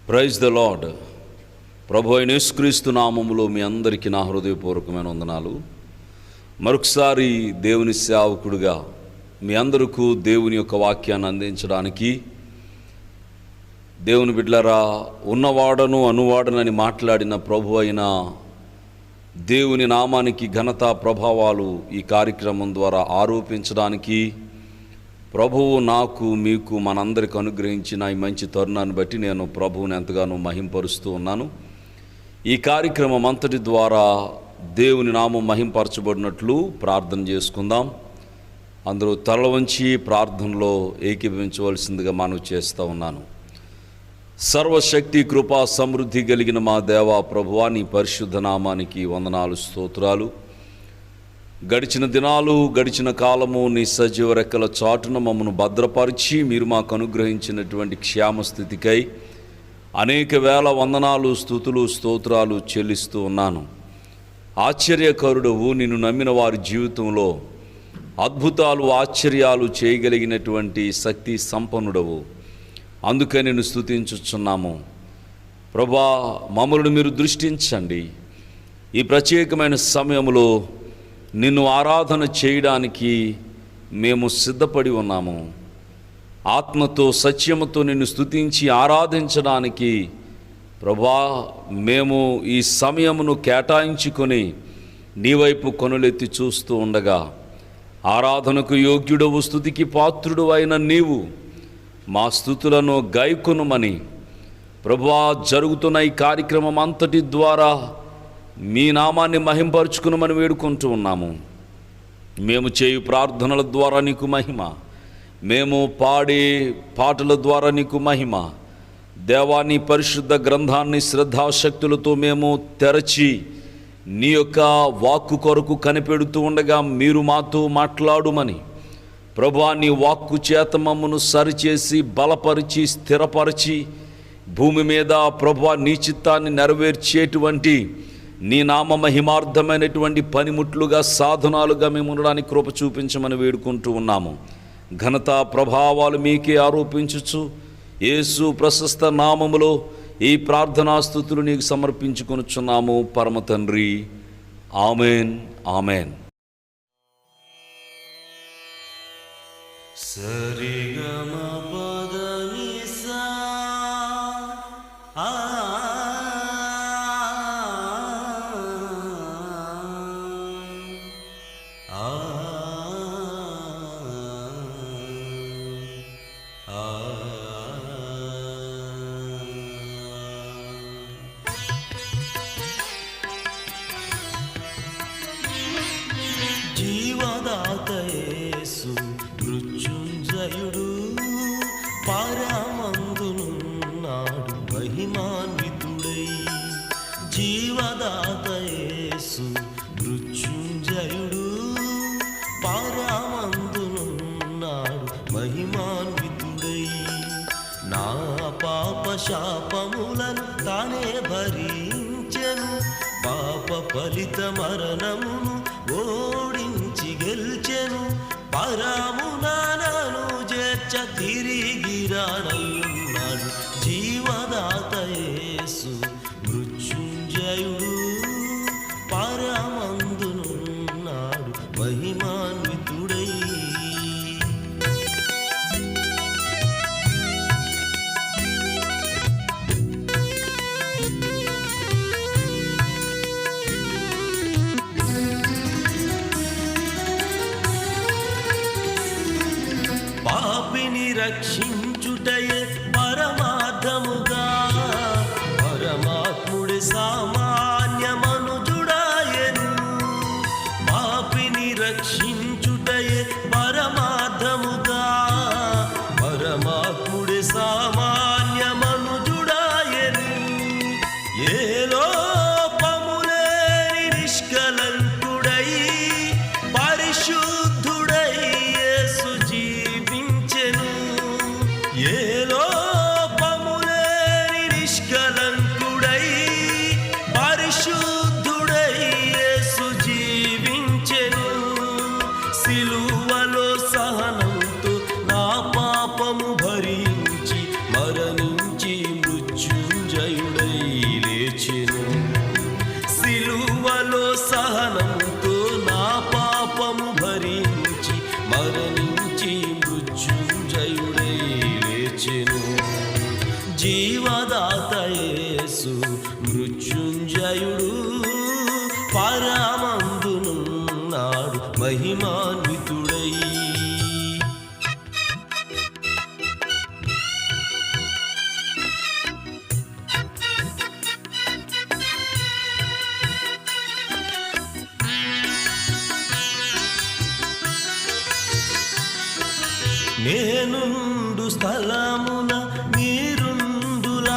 Praise the lord. ప్రభు అయిన యేసుక్రీస్తు నామములో మీ అందరికీ నా హృదయపూర్వకమైన వందనాలు. మరొకసారి దేవుని సేవకుడిగా మీ అందరికీ దేవుని యొక్క వాక్యాన్ని అందించడానికి, దేవుని బిడ్డలారా, ఉన్నవాడను అనువాడనని మాట్లాడిన ప్రభు అయిన దేవుని నామానికి ఘనత ప్రభావాలు ఈ కార్యక్రమం ద్వారా ఆరోపించడానికి ప్రభువు నాకు మీకు మనందరికి అనుగ్రహించిన ఈ మంచి తరుణాన్ని బట్టి నేను ప్రభువుని ఎంతగానో మహింపరుస్తూ ఉన్నాను. ఈ కార్యక్రమం అంతటి ద్వారా దేవుని నామం మహింపరచబడినట్లు ప్రార్థన చేసుకుందాం. అందరూ తల వంచి ప్రార్థనలో ఏకీభవించవలసిందిగా మనవి చేస్తూ ఉన్నాను. సర్వశక్తి కృపా సమృద్ధి కలిగిన మా దేవా ప్రభువా, నీ పరిశుద్ధ నామానికి వందనాలు, స్తోత్రాలు. గడిచిన దినాలు, గడిచిన కాలము నీ సజీవ రెక్కల చాటున మమ్మను భద్రపరిచి మీరు మాకు అనుగ్రహించినటువంటి క్షేమస్థితికై అనేక వేల వందనాలు, స్తుతులు, స్తోత్రాలు చెల్లిస్తూ ఉన్నాను. ఆశ్చర్యకరుడవు, నిన్ను నమ్మిన వారి జీవితంలో అద్భుతాలు, ఆశ్చర్యాలు చేయగలిగినటువంటి శక్తి సంపన్నుడవు. అందుకే నేను స్తుతించుచున్నాము. ప్రభా, మమ్మల్ని మీరు దృష్టించండి. ఈ ప్రత్యేకమైన సమయంలో నిన్ను ఆరాధన చేయడానికి మేము సిద్ధపడి ఉన్నాము. ఆత్మతో సత్యముతో నిన్ను స్తుతించి ఆరాధించడానికి ప్రభా మేము ఈ సమయమును కేటాయించుకొని నీ వైపు కొనులెత్తి చూస్తూ ఉండగా, ఆరాధనకు యోగ్యుడవు, స్తుతికి పాత్రుడు అయిన నీవు మా స్తుతులను గైకొనుమని ప్రభువా, జరుగుతున్న ఈ కార్యక్రమం అంతటి ద్వారా మీ నామాన్ని మహింపరుచుకునమని వేడుకుంటూ ఉన్నాము. మేము చేయు ప్రార్థనల ద్వారా నీకు మహిమ, మేము పాడే పాటల ద్వారా నీకు మహిమ. దేవాని పరిశుద్ధ గ్రంథాన్ని శ్రద్ధాశక్తులతో మేము తెరచి నీ యొక్క వాక్కు కొరకు కనిపెడుతూ ఉండగా మీరు మాతో మాట్లాడుమని ప్రభువా, నీ వాక్కు చేత మమ్మను సరిచేసి బలపరిచి స్థిరపరిచి భూమి మీద ప్రభువా నీ చిత్తాన్ని నెరవేర్చేటువంటి నీ నామ మహిమార్థమైనటువంటి పనిముట్లుగా, సాధనాలుగా మేము ఉండడానికి కృప చూపించమని వేడుకుంటూ ఉన్నాము. ఘనత ప్రభావాలు మీకే ఆరోపించుచు యేసు ప్రశస్త నామములో ఈ ప్రార్థనాస్తుతులు నీకు సమర్పించుకొనుచున్నాము పరమ తండ్రి. Amen, amen. జీవదాతయేసు మృత్యుంజయుడు పరమందునున్నాడు మహిమాన్వితుడై. జీవదాతయేసు మృత్యుంజయుడు పరమందునున్నాడు మహిమాన్వితుడై. నా పాప శాపములను తానే భరించెను, పాప ఫలిత మరణమును ఓడించి గెల్చెను. పరమునాను చేర్చ తిరిగి రానయ్యున్నాడు జీవదాతయేసు మృత్యుంజయుడు పరమందునున్నాడు మహిమాన్వితుడై. పాపిని రక్షించుటయే పరమార్థముగా పరమాత్ముడి సామాన్య మనుజుడాయెను. పాపిని రక్షించుటయే పరమార్థముగా పరమాత్ముడి సామాన్య మనుజుడాయెను. ఏ లోపములేని నిష్కలంకుడై పరిశుద్ధుడై యేసు జీవించెను. ఏ లోపములేని నిష్కలంకుడై పరిశుద్ధుడై యేసు జీవించెను. సిలువలో సహనంతో నా పాపము భరించి మరణించి మృత్యు నేనుండు స్థలమున మీరుండులాగున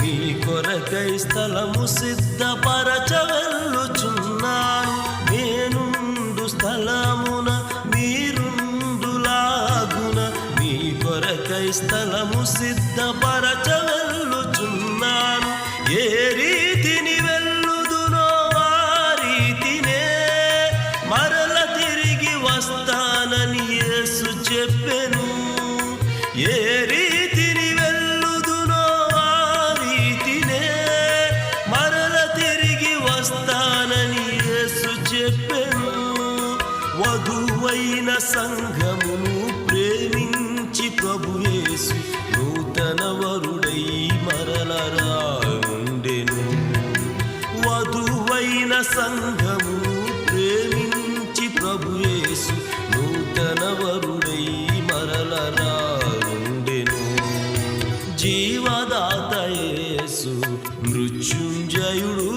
మీ కొరకై స్థలము సిద్ధపరచ వెళ్ళుచున్నాను. నేనుండు స్థలమున మీరుండులాగున మీ కొరకై స్థలము సిద్ధపరచ వెళ్ళుచున్నాను. ఏ రీతిని వెళ్ళుదునో ఆ రీతినే మరల తిరిగి వస్తానని యేసు చెప్పెను. ఏ రీతిని వెళ్ళుదునో ఆ రీతినే మరల తిరిగి వస్తానని యేసు చెప్పెను. వధువైన సంఘమును ప్రేమించి ప్రభు యేసు నూతన వరుడై మరల రాయుండెను. వధువైన సంఘమును ప్రేమించి ప్రభు యేసు నూతన వరుడై మరల రాయుండెను. జీవదాత యేసు మృత్యుంజయుడు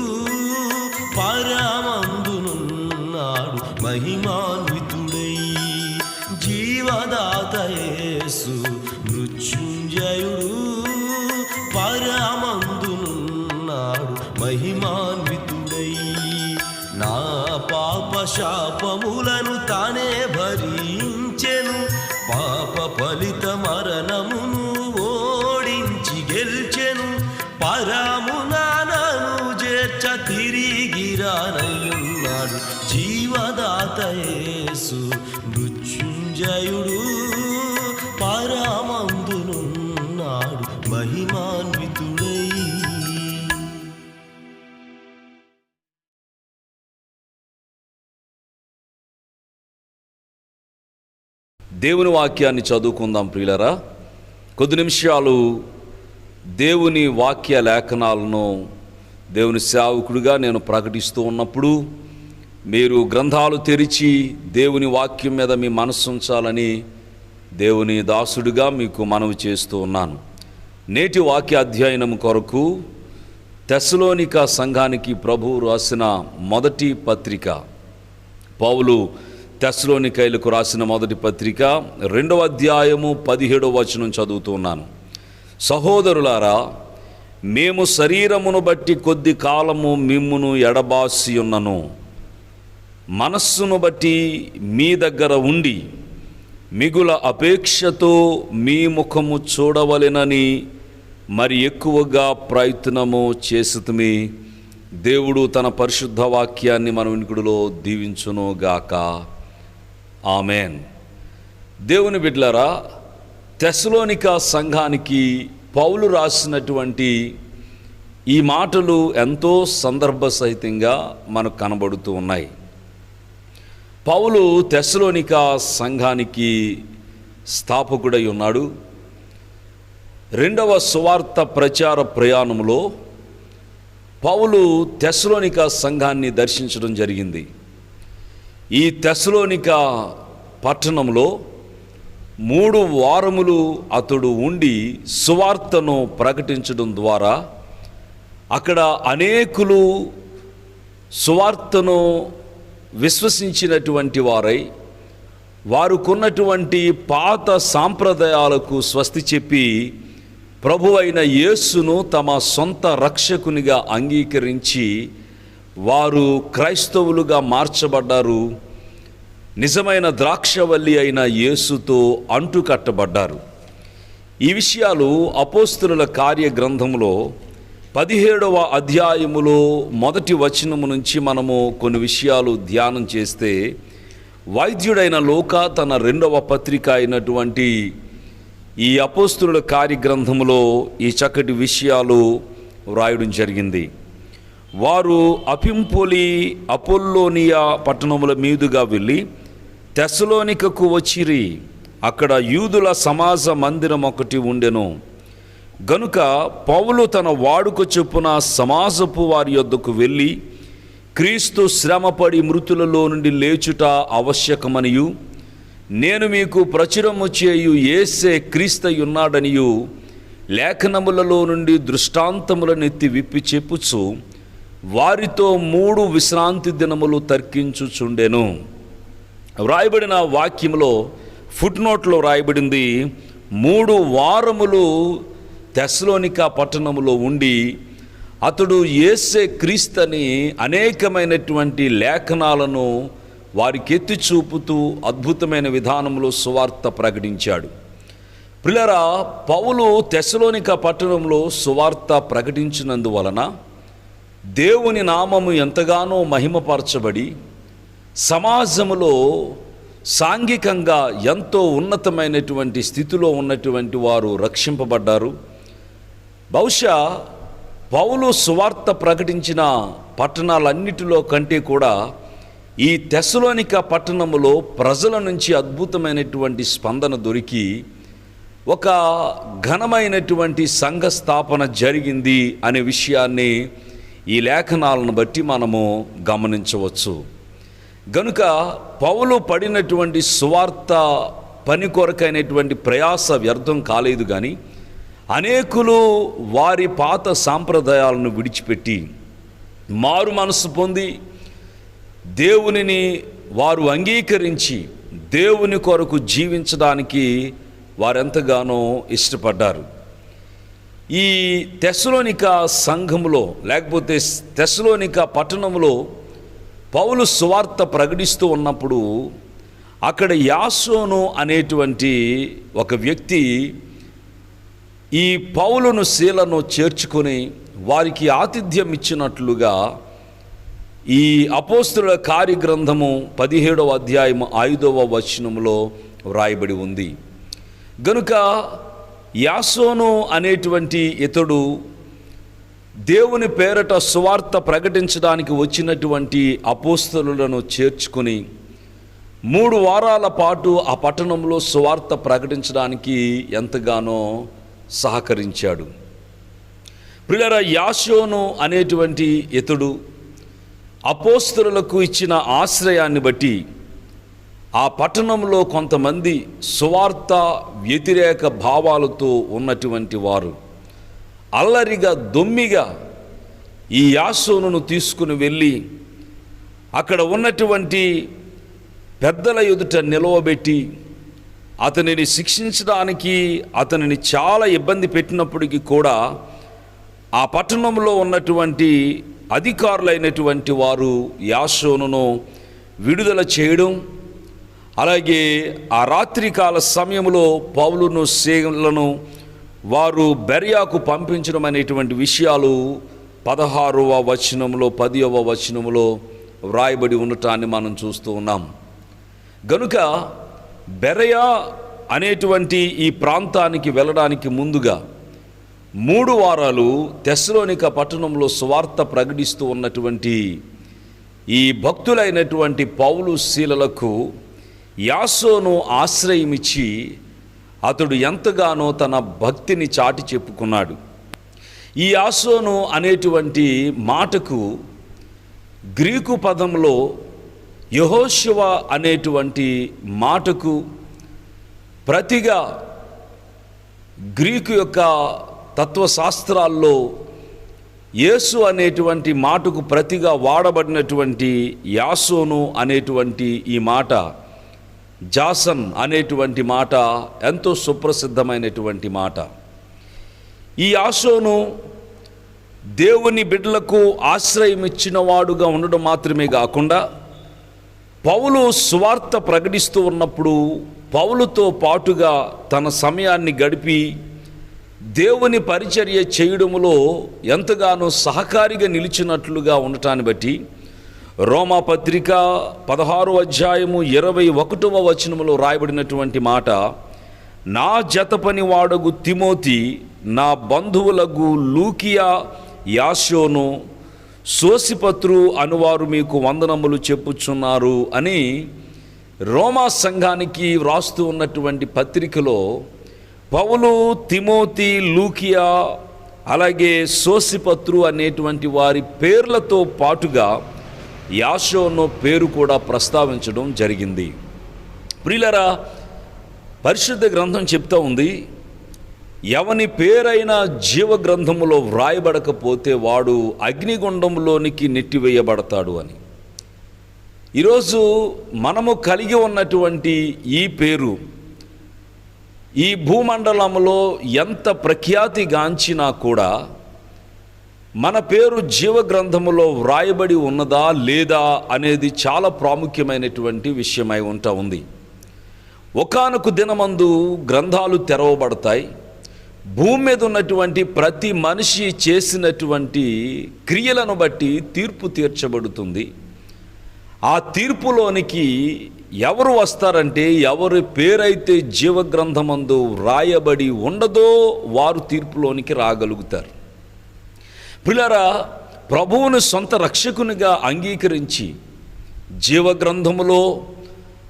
పరమందునున్నాడు మహిమాన్వితుడై. జీవదాత యేసు మృత్యుంజయుడు పరమందునున్నాడు మహిమాన్వితుడై. నా పాప శాపములను తానే భరించెను. పాప ఫలిత మరణమును ఓడించి గెల్చెను. పరమునానను చేర్చ తిరిగి రానయ్యున్నాడు. జీవదాత యేసు మృత్యుంజయుడు పరమందునున్నాడు మహిమాన్వితుడై. దేవుని వాక్యాన్ని చదువుకుందాం ప్రియులరా. కొద్ది నిమిషాలు దేవుని వాక్య లేఖనాలను దేవుని సేవకుడిగా నేను ప్రకటిస్తూ ఉన్నప్పుడు మీరు గ్రంథాలు తెరిచి దేవుని వాక్యం మీద మీ మనస్సు ఉంచాలని దేవుని దాసుడిగా మీకు మనవి చేస్తూ ఉన్నాను. నేటి వాక్య అధ్యయనం కొరకు తెస్సలోనిక సంఘానికి ప్రభువు రాసిన మొదటి పత్రిక, పౌలు తెస్సలోనికైలకు రాసిన మొదటి పత్రిక 2వ అధ్యాయము 17వ వచనం చదువుతున్నాను. సహోదరులారా, మేము శరీరమును బట్టి కొద్ది కాలము మిమ్మును ఎడబాసి ఉన్నను, మనస్సును బట్టి మీ దగ్గర ఉండి మిగుల అపేక్షతో మీ ముఖము చూడవలెనని మరి ఎక్కువగా ప్రయత్నము చేసితిమి. దేవుడు తన పరిశుద్ధ వాక్యాన్ని మన వినికిడిలో దీవించునుగాక. ఆమెన్. దేవుని బిడ్డలారా, తెస్సలోనిక సంఘానికి పౌలు రాసినటువంటి ఈ మాటలు ఎంతో సందర్భ సహితంగా మనకు కనబడుతూ ఉన్నాయి. పౌలు తెస్సలోనిక సంఘానికి స్థాపకుడై ఉన్నాడు. 2వ సువార్త ప్రచార ప్రయాణంలో పౌలు తెస్సలోనిక సంఘాన్ని దర్శించడం జరిగింది. ఈ తెస్సలోనిక పట్టణంలో 3 వారములు అతడు ఉండి సువార్తను ప్రకటించడం ద్వారా అక్కడ అనేకులు సువార్తను విశ్వసించినటువంటి వారై వారుకున్నటువంటి పాత సాంప్రదాయాలకు స్వస్తి చెప్పి ప్రభువైన యేసును తమ సొంత రక్షకునిగా అంగీకరించి వారు క్రైస్తవులుగా మార్చబడ్డారు. నిజమైన ద్రాక్షవల్లి అయిన యేసుతో అంటుకట్టబడ్డారు. ఈ విషయాలు అపోస్తలుల కార్య గ్రంథంలో 17వ అధ్యాయములో మొదటి వచనము నుంచి మనము కొన్ని విషయాలు ధ్యానం చేస్తే, వైద్యుడైన లూకా తన 2వ పత్రిక అయినటువంటి ఈ అపోస్తలుల కార్య గ్రంథంలో ఈ చక్కటి విషయాలు వ్రాయడం జరిగింది. వారు అపింపోలి అపోల్లోనియా పట్టణముల మీదుగా వెళ్ళి తెస్సలోనికకు వచ్చిరి. అక్కడ యూదుల సమాజ మందిరం ఒకటి ఉండెను. గనుక పౌలు తన వాడుక చొప్పున సమాజపు వారి యొద్దకు వెళ్ళి క్రీస్తు శ్రమపడి మృతులలో నుండి లేచుట ఆవశ్యకమనియు, నేను మీకు ప్రచురము చేయు యేసే క్రీస్తయున్నాడనియు లేఖనములలో నుండి దృష్టాంతములనెత్తి విప్పి చెప్పుచు వారితో 3 విశ్రాంతి దినములు తర్కించుచుండెను. వ్రాయబడిన వాక్యంలో ఫుట్ నోట్లో రాయబడింది, 3 వారములు తెస్సలోనిక పట్టణములో ఉండి అతడు యేసే క్రీస్తని అనేకమైనటువంటి లేఖనాలను వారికి ఎత్తి చూపుతూ అద్భుతమైన విధానంలో సువార్త ప్రకటించాడు. ప్రియులారా, పౌలు తెస్సలోనిక పట్టణంలో సువార్త ప్రకటించినందువలన దేవుని నామము ఎంతగానో మహిమపరచబడి సమాజములో సాంఘికంగా ఎంతో ఉన్నతమైనటువంటి స్థితిలో ఉన్నటువంటి వారు రక్షింపబడ్డారు. బహుశా పౌలు సువార్త ప్రకటించిన పట్టణాలన్నిటిలో కంటే కూడా ఈ తెస్సలోనిక పట్టణములో ప్రజల నుంచి అద్భుతమైనటువంటి స్పందన దొరికి ఒక ఘనమైనటువంటి సంఘ స్థాపన జరిగింది అనే విషయాన్ని ఈ లేఖనాలను బట్టి మనము గమనించవచ్చు. గనుక పౌలు పడినటువంటి సువార్త పని కొరకైనటువంటి ప్రయాస వ్యర్థం కాలేదు. కానీ అనేకులు వారి పాత సాంప్రదాయాలను విడిచిపెట్టి మారు మనసు పొంది దేవునిని వారు అంగీకరించి దేవుని కొరకు జీవించడానికి వారెంతగానో ఇష్టపడ్డారు. ఈ తెస్సలోనిక సంఘములో లేకపోతే తెస్సలోనిక పట్టణంలో పౌలు సువార్త ప్రకటిస్తూ ఉన్నప్పుడు అక్కడ యాసోను అనేటువంటి ఒక వ్యక్తి ఈ పౌలును శీలను చేర్చుకొని వారికి ఆతిథ్యం ఇచ్చినట్లుగా ఈ అపోస్తుల కార్యగ్రంథము 17వ అధ్యాయము 5వ వచనములో వ్రాయబడి ఉంది. గనుక యాసోను అనేటువంటి ఇతడు దేవుని పేరట సువార్త ప్రకటించడానికి వచ్చినటువంటి అపోస్తలులను చేర్చుకొని 3 వారాల పాటు ఆ పట్టణంలో సువార్త ప్రకటించడానికి ఎంతగానో సహకరించాడు. ప్రియులారా, యాసోను అనేటువంటి ఇతడు అపోస్తలులకు ఇచ్చిన ఆశ్రయాన్ని బట్టి ఆ పట్టణంలో కొంతమంది సువార్త వ్యతిరేక భావాలతో ఉన్నటువంటి వారు అల్లరిగా దొమ్మిగా ఈ యాసోనును తీసుకుని వెళ్ళి అక్కడ ఉన్నటువంటి పెద్దల ఎదుట నిలవబెట్టి అతనిని శిక్షించడానికి అతనిని చాలా ఇబ్బంది పెట్టినప్పటికీ కూడా ఆ పట్టణంలో ఉన్నటువంటి అధికారులైనటువంటి వారు యాసోనును విడుదల చేయడం, అలాగే ఆ రాత్రికాల సమయంలో పౌలును శీలను వారు బెర్యాకు పంపించడం అనేటువంటి విషయాలు 16వ వచనంలో 10వ వచనంలో వ్రాయబడి ఉండటాన్ని మనం చూస్తూ ఉన్నాం. గనుక బెరయా అనేటువంటి ఈ ప్రాంతానికి వెళ్ళడానికి ముందుగా 3 వారాలు తెస్సలోనిక పట్టణంలో సువార్త ప్రకటిస్తూ ఉన్నటువంటి ఈ భక్తులైనటువంటి పౌలు శీలలకు యాసోను ఆశ్రయమిచ్చి అతడు ఎంతగానో తన భక్తిని చాటి చెప్పుకున్నాడు. ఈ యాసోను అనేటువంటి మాటకు గ్రీకు పదంలో యెహోషువ అనేటువంటి మాటకు ప్రతిగా గ్రీకు యొక్క తత్వశాస్త్రాల్లో యేసు అనేటువంటి మాటకు ప్రతిగా వాడబడినటువంటి యాసోను అనేటువంటి ఈ మాట, జాసన్ అనేటువంటి మాట ఎంతో సుప్రసిద్ధమైనటువంటి మాట. ఈ యాసోను దేవుని బిడ్డలకు ఆశ్రయం ఇచ్చిన వాడుగా ఉండడం మాత్రమే కాకుండా పౌలు సువార్త ప్రకటిస్తూ ఉన్నప్పుడు పౌలుతో పాటుగా తన సమయాన్ని గడిపి దేవుని పరిచర్య చేయడములో ఎంతగానో సహకారిగా నిలిచినట్లుగా ఉండటాన్ని బట్టి రోమా పత్రిక 16వ అధ్యాయము 21వ వచనములో రాయబడినటువంటి మాట, నా జతపని వాడగు తిమోతి, నా బంధువులకు లూకియా, యాసోను, సోసిపత్రు అనువారు మీకు వందనములు చెప్పుచున్నారు అని రోమా సంఘానికి వ్రాస్తూ ఉన్నటువంటి పత్రికలో పౌలు, తిమోతి, లూకియా అలాగే సోసిపత్రు అనేటువంటి వారి పేర్లతో పాటుగా యాసోను పేరు కూడా ప్రస్తావించడం జరిగింది. ప్రియులారా, పరిశుద్ధ గ్రంథం చెప్తా ఉంది, ఎవని పేరైనా జీవ గ్రంథములో వ్రాయబడకపోతే వాడు అగ్నిగుండంలోనికి నెట్టివేయబడతాడు అని. ఈరోజు మనము కలిగి ఉన్నటువంటి ఈ పేరు ఈ భూమండలంలో ఎంత ప్రఖ్యాతిగాంచినా కూడా మన పేరు జీవగ్రంథములో వ్రాయబడి ఉన్నదా లేదా అనేది చాలా ప్రాముఖ్యమైనటువంటి విషయమై ఉంది. ఒకానొక దినమందు గ్రంథాలు తెరవబడతాయి. భూమి మీద ఉన్నటువంటి ప్రతి మనిషి చేసినటువంటి క్రియలను బట్టి తీర్పు తీర్చబడుతుంది. ఆ తీర్పులోనికి ఎవరు వస్తారంటే, ఎవరి పేరైతే జీవగ్రంథమందు వ్రాయబడి ఉండదో వారు తీర్పులోనికి రాగలుగుతారు. ప్రియులారా, ప్రభువును సొంత రక్షకునిగా అంగీకరించి జీవగ్రంథములో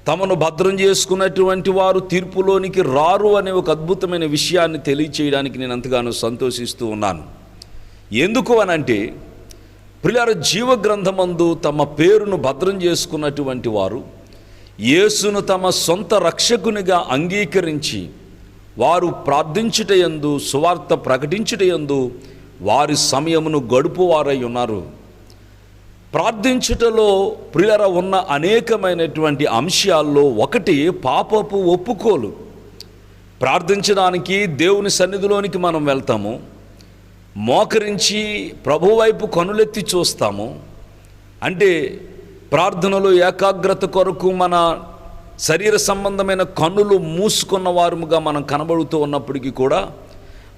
తమను భద్రం చేసుకున్నటువంటి వారు తీర్పులోనికి రారు అనే ఒక అద్భుతమైన విషయాన్ని తెలియచేయడానికి నేను ఎంతగానో సంతోషిస్తూ ఉన్నాను. ఎందుకు అనంటే, ప్రియులారా, జీవగ్రంథమందు తమ పేరును భద్రం చేసుకున్నటువంటి వారు యేసును తమ సొంత రక్షకునిగా అంగీకరించి వారు ప్రార్థించుటయందు, సువార్త ప్రకటించుటయందు వారి సమయమును గడుపువారై ఉన్నారు. ప్రార్థించుటలో ప్రియులారా ఉన్న అనేకమైనటువంటి అంశాల్లో ఒకటి పాపపు ఒప్పుకోలు. ప్రార్థించడానికి దేవుని సన్నిధిలోనికి మనం వెళ్తాము, మోకరించి ప్రభు వైపు కనులెత్తి చూస్తాము. అంటే ప్రార్థనలో ఏకాగ్రత కొరకు మన శరీర సంబంధమైన కన్నులు మూసుకున్న వారముగా మనం కనబడుతూ ఉన్నప్పటికీ కూడా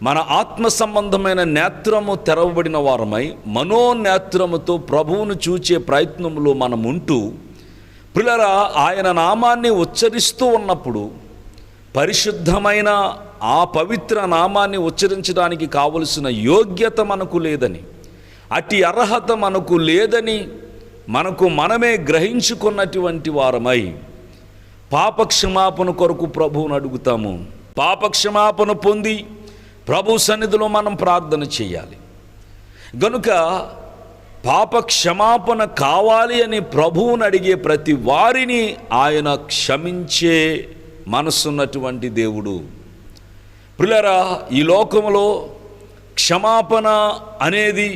మన ఆత్మ సంబంధమైన నేత్రము తెరవబడిన వారమై మనోనేత్రముతో ప్రభువును చూచే ప్రయత్నంలో మనం ఉంటూ, ప్రియులారా, ఆయన నామాన్ని ఉచ్చరిస్తూ ఉన్నప్పుడు పరిశుద్ధమైన ఆ పవిత్ర నామాన్ని ఉచ్చరించడానికి కావలసిన యోగ్యత మనకు లేదని, అట్టి అర్హత మనకు లేదని మనకు మనమే గ్రహించుకున్నటువంటి వారమై పాపక్షమాపణ కొరకు ప్రభువును అడుగుతాము. పాపక్షమాపణ పొంది ప్రభు సన్నిధిలో మనం ప్రార్థన చేయాలి. గనుక పాపక్షమాపణ కావాలి అని ప్రభువును అడిగే ప్రతి వారిని ఆయన క్షమించే మనసున్నటువంటి దేవుడు. ప్రియులారా, ఈ లోకంలో క్షమాపణ అనేది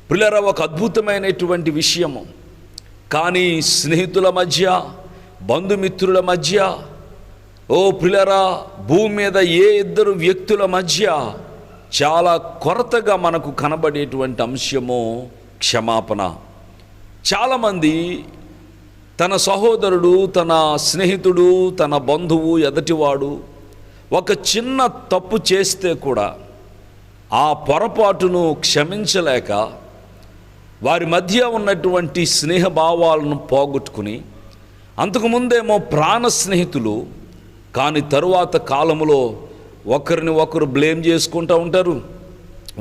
ప్రియులారా ఒక అద్భుతమైనటువంటి విషయము. కానీ స్నేహితుల మధ్య, బంధుమిత్రుల మధ్య, ప్రియులారా, భూమి మీద ఏ ఇద్దరు వ్యక్తుల మధ్య చాలా కొరతగా మనకు కనబడేటువంటి అంశము క్షమాపణ. చాలామంది తన సహోదరుడు, తన స్నేహితుడు, తన బంధువు, ఎదటివాడు ఒక చిన్న తప్పు చేస్తే కూడా ఆ పొరపాటును క్షమించలేక వారి మధ్య ఉన్నటువంటి స్నేహభావాలను పోగొట్టుకుని, అంతకుముందేమో ప్రాణ స్నేహితులు, కానీ తరువాత కాలంలో ఒకరిని ఒకరు బ్లేమ్ చేసుకుంటూ ఉంటారు,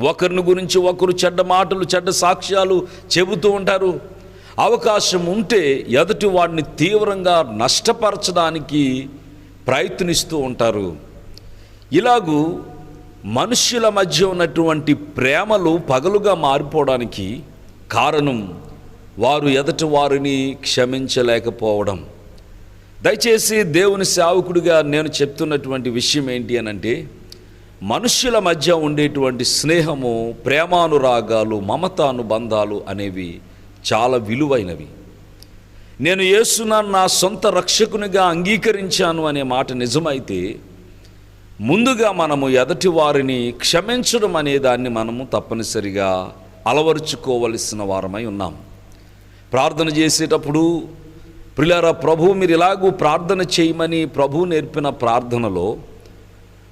ఒకరిని గురించి ఒకరు చెడ్డ మాటలు, చెడ్డ సాక్ష్యాలు చెబుతూ ఉంటారు. అవకాశం ఉంటే ఎదుటి వాడిని తీవ్రంగా నష్టపరచడానికి ప్రయత్నిస్తూ ఉంటారు. ఇలాగూ మనుష్యుల మధ్య ఉన్నటువంటి ప్రేమలు పగలుగా మారిపోవడానికి కారణం వారు ఎదుటి వారిని క్షమించలేకపోవడం. దయచేసి దేవుని సేవకుడిగా నేను చెప్తున్నటువంటి విషయం ఏంటి అనంటే, మనుష్యుల మధ్య ఉండేటువంటి స్నేహము, ప్రేమానురాగాలు, మమతానుబంధాలు అనేవి చాలా విలువైనవి. నేను యేసును నా సొంత రక్షకునిగా అంగీకరించాను అనే మాట నిజమైతే, ముందుగా మనము ఎదటి వారిని క్షమించడం అనే దాన్ని మనము తప్పనిసరిగా అలవరుచుకోవలసిన వారమై ఉన్నాం. ప్రార్థన చేసేటప్పుడు ప్రియులారా, ప్రభువు మీరు ఇలాగూ ప్రార్థన చేయమని ప్రభువు నేర్పిన ప్రార్థనలో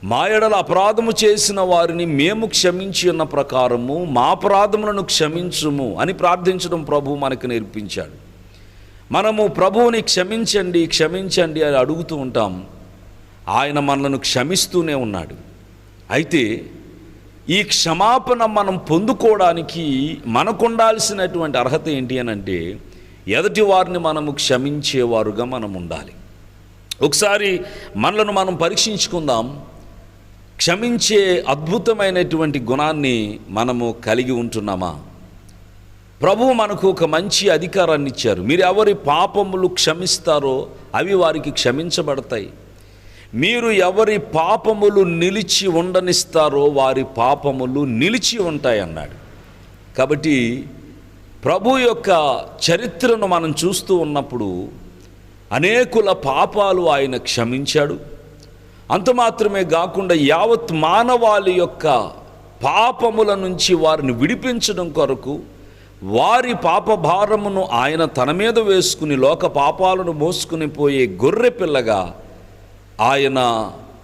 మా ఎడల అపరాధము చేసిన వారిని మేము క్షమించి ఉన్న ప్రకారము మా అపరాధములను క్షమించుము అని ప్రార్థించడం ప్రభువు మనకు నేర్పించాడు. మనము ప్రభువుని క్షమించండి క్షమించండి అని అడుగుతూ ఉంటాం. ఆయన మనలను క్షమిస్తూనే ఉన్నాడు. అయితే ఈ క్షమాపణ మనం పొందుకోవడానికి మనకు ఉండాల్సినటువంటి అర్హత ఏంటి అని అంటే, ఎదుటి వారిని మనము క్షమించేవారుగా మనం ఉండాలి. ఒకసారి మనలను మనం పరీక్షించుకుందాం. క్షమించే అద్భుతమైనటువంటి గుణాన్ని మనము కలిగి ఉంటున్నామా? ప్రభువు మనకు ఒక మంచి అధికారాన్ని ఇచ్చారు. మీరు ఎవరి పాపములు క్షమిస్తారో అవి వారికి క్షమించబడతాయి. మీరు ఎవరి పాపములు నిలిచి ఉండనిస్తారో వారి పాపములు నిలిచి ఉంటాయి అన్నాడు. కాబట్టి ప్రభు యొక్క చరిత్రను మనం చూస్తూ ఉన్నప్పుడు అనేకుల పాపాలు ఆయన క్షమించాడు, అంత మాత్రమే కాకుండా యావత్ మానవాళి యొక్క పాపముల నుంచి వారిని విడిపించడం కొరకు వారి పాప భారమును ఆయన తన మీద వేసుకుని లోక పాపాలను మోసుకుని పోయే గొర్రె పిల్లగా ఆయన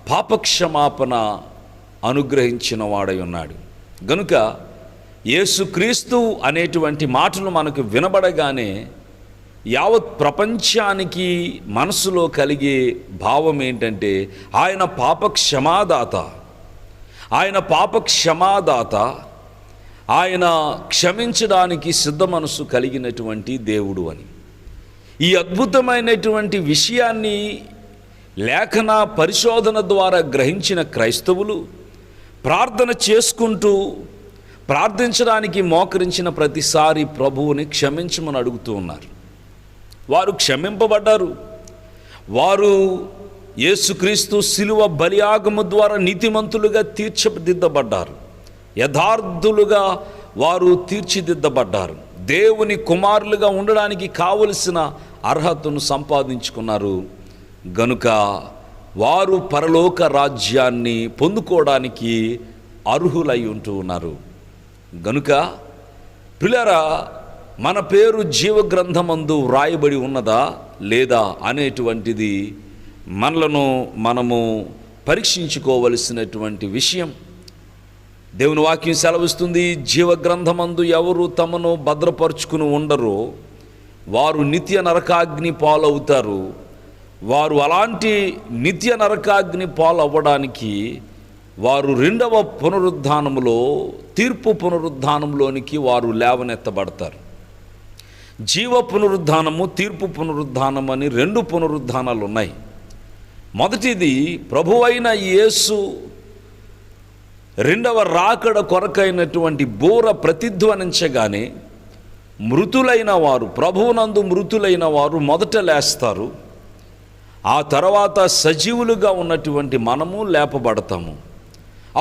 పాపక్షమాపణ అనుగ్రహించిన వాడై ఉన్నాడు. గనుక యేసుక్రీస్తు అనేటువంటి మాటలు మనకు వినబడగానే యావత్ ప్రపంచానికి మనసులో కలిగే భావం ఏంటంటే ఆయన పాపక్షమాదాత, ఆయన పాపక్షమాదాత, ఆయన క్షమించడానికి సిద్ధ మనసు కలిగినటువంటి దేవుడు అని. ఈ అద్భుతమైనటువంటి విషయాన్ని లేఖన పరిశోధన ద్వారా గ్రహించిన క్రైస్తవులు ప్రార్థన చేసుకుంటూ ప్రార్థించడానికి మోకరించిన ప్రతిసారి ప్రభువుని క్షమించమని అడుగుతూ ఉన్నారు. వారు క్షమింపబడ్డారు. వారు యేసుక్రీస్తు శిలువ బలియాగము ద్వారా నీతిమంతులుగా తీర్చిదిద్దబడ్డారు. యథార్థులుగా వారు తీర్చిదిద్దబడ్డారు. దేవుని కుమారులుగా ఉండడానికి కావలసిన అర్హతను సంపాదించుకున్నారు. గనుక వారు పరలోక రాజ్యాన్ని పొందుకోవడానికి అర్హులై ఉంటూ ఉన్నారు. గనుక ప్రియులారా, మన పేరు జీవగ్రంథమందు వ్రాయబడి ఉన్నదా లేదా అనేటువంటిది మనము పరీక్షించుకోవలసినటువంటి విషయం. దేవుని వాక్యం సెలవిస్తుంది, జీవగ్రంథమందు ఎవరు తమను భద్రపరుచుకుని ఉండరో వారు నిత్య నరకాగ్ని పాలవుతారు. వారు అలాంటి నిత్య నరకాగ్ని పాలవ్వడానికి వారు రెండవ పునరుద్ధానములో, తీర్పు పునరుద్ధానంలోనికి వారు లేవనెత్తబడతారు. జీవ పునరుద్ధానము, తీర్పు పునరుద్ధానం అని రెండు పునరుద్ధానాలు ఉన్నాయి. మొదటిది ప్రభువైన యేసు రెండవ రాకడ కొరకైనటువంటి బూర ప్రతిధ్వనించగానే మృతులైన వారు, ప్రభువునందు మృతులైన వారు మొదట లేస్తారు. ఆ తర్వాత సజీవులుగా ఉన్నటువంటి మనము లేపబడతాము.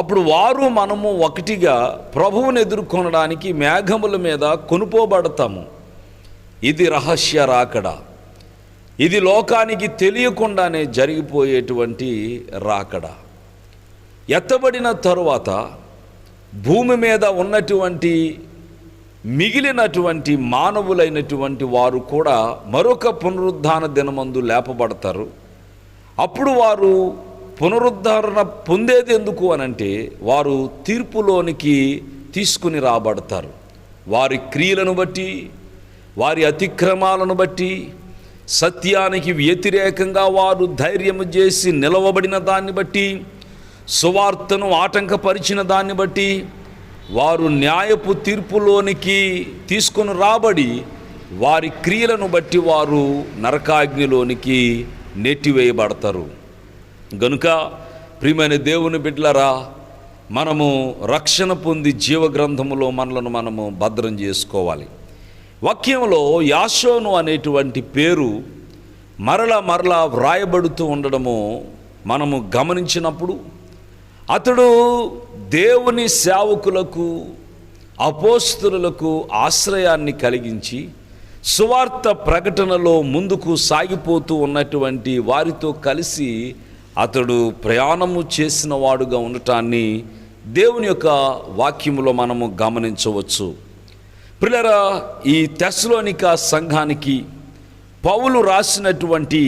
అప్పుడు వారు మనము ఒకటిగా ప్రభువుని ఎదుర్కొనడానికి మేఘముల మీద కొనుపోబడతాము. ఇది రహస్య రాకడ. ఇది లోకానికి తెలియకుండానే జరిగిపోయేటువంటి రాకడ. ఎత్తబడిన తరువాత భూమి మీద ఉన్నటువంటి మిగిలినటువంటి మానవులైనటువంటి వారు కూడా మరొక పునరుద్ధాన దినమందు లేపబడతారు. అప్పుడు వారు పునరుద్ధరణ పొందేది ఎందుకు అనంటే వారు తీర్పులోనికి తీసుకుని రాబడతారు. వారి క్రియలను బట్టి, వారి అతిక్రమాలను బట్టి, సత్యానికి వ్యతిరేకంగా వారు ధైర్యము చేసి నిలవబడిన దాన్ని బట్టి, సువార్తను ఆటంకపరిచిన దాన్ని బట్టి వారు న్యాయపు తీర్పులోనికి తీసుకొని రాబడి వారి క్రియలను బట్టి వారు నరకాగ్నిలోనికి నెట్టివేయబడతారు. గనుక ప్రియమైన దేవుని బిడ్డలారా, మనము రక్షణ పొంది జీవగ్రంథములో మనము భద్రం చేసుకోవాలి. వాక్యంలో యాషోను అనేటువంటి పేరు మరలా వ్రాయబడుతూ ఉండడము మనము గమనించినప్పుడు, అతడు దేవుని సేవకులకు, అపోస్తలులకు ఆశ్రయాన్ని కలిగించి సువార్త ప్రకటనలో ముందుకు సాగిపోతూ ఉన్నటువంటి వారితో కలిసి అతడు ప్రయాణము చేసిన వాడుగా ఉండటాన్ని దేవుని యొక్క వాక్యములో మనము గమనించవచ్చు. ప్రియులారా, ఈ తెస్సలోనిక సంఘానికి పౌలు రాసినటువంటి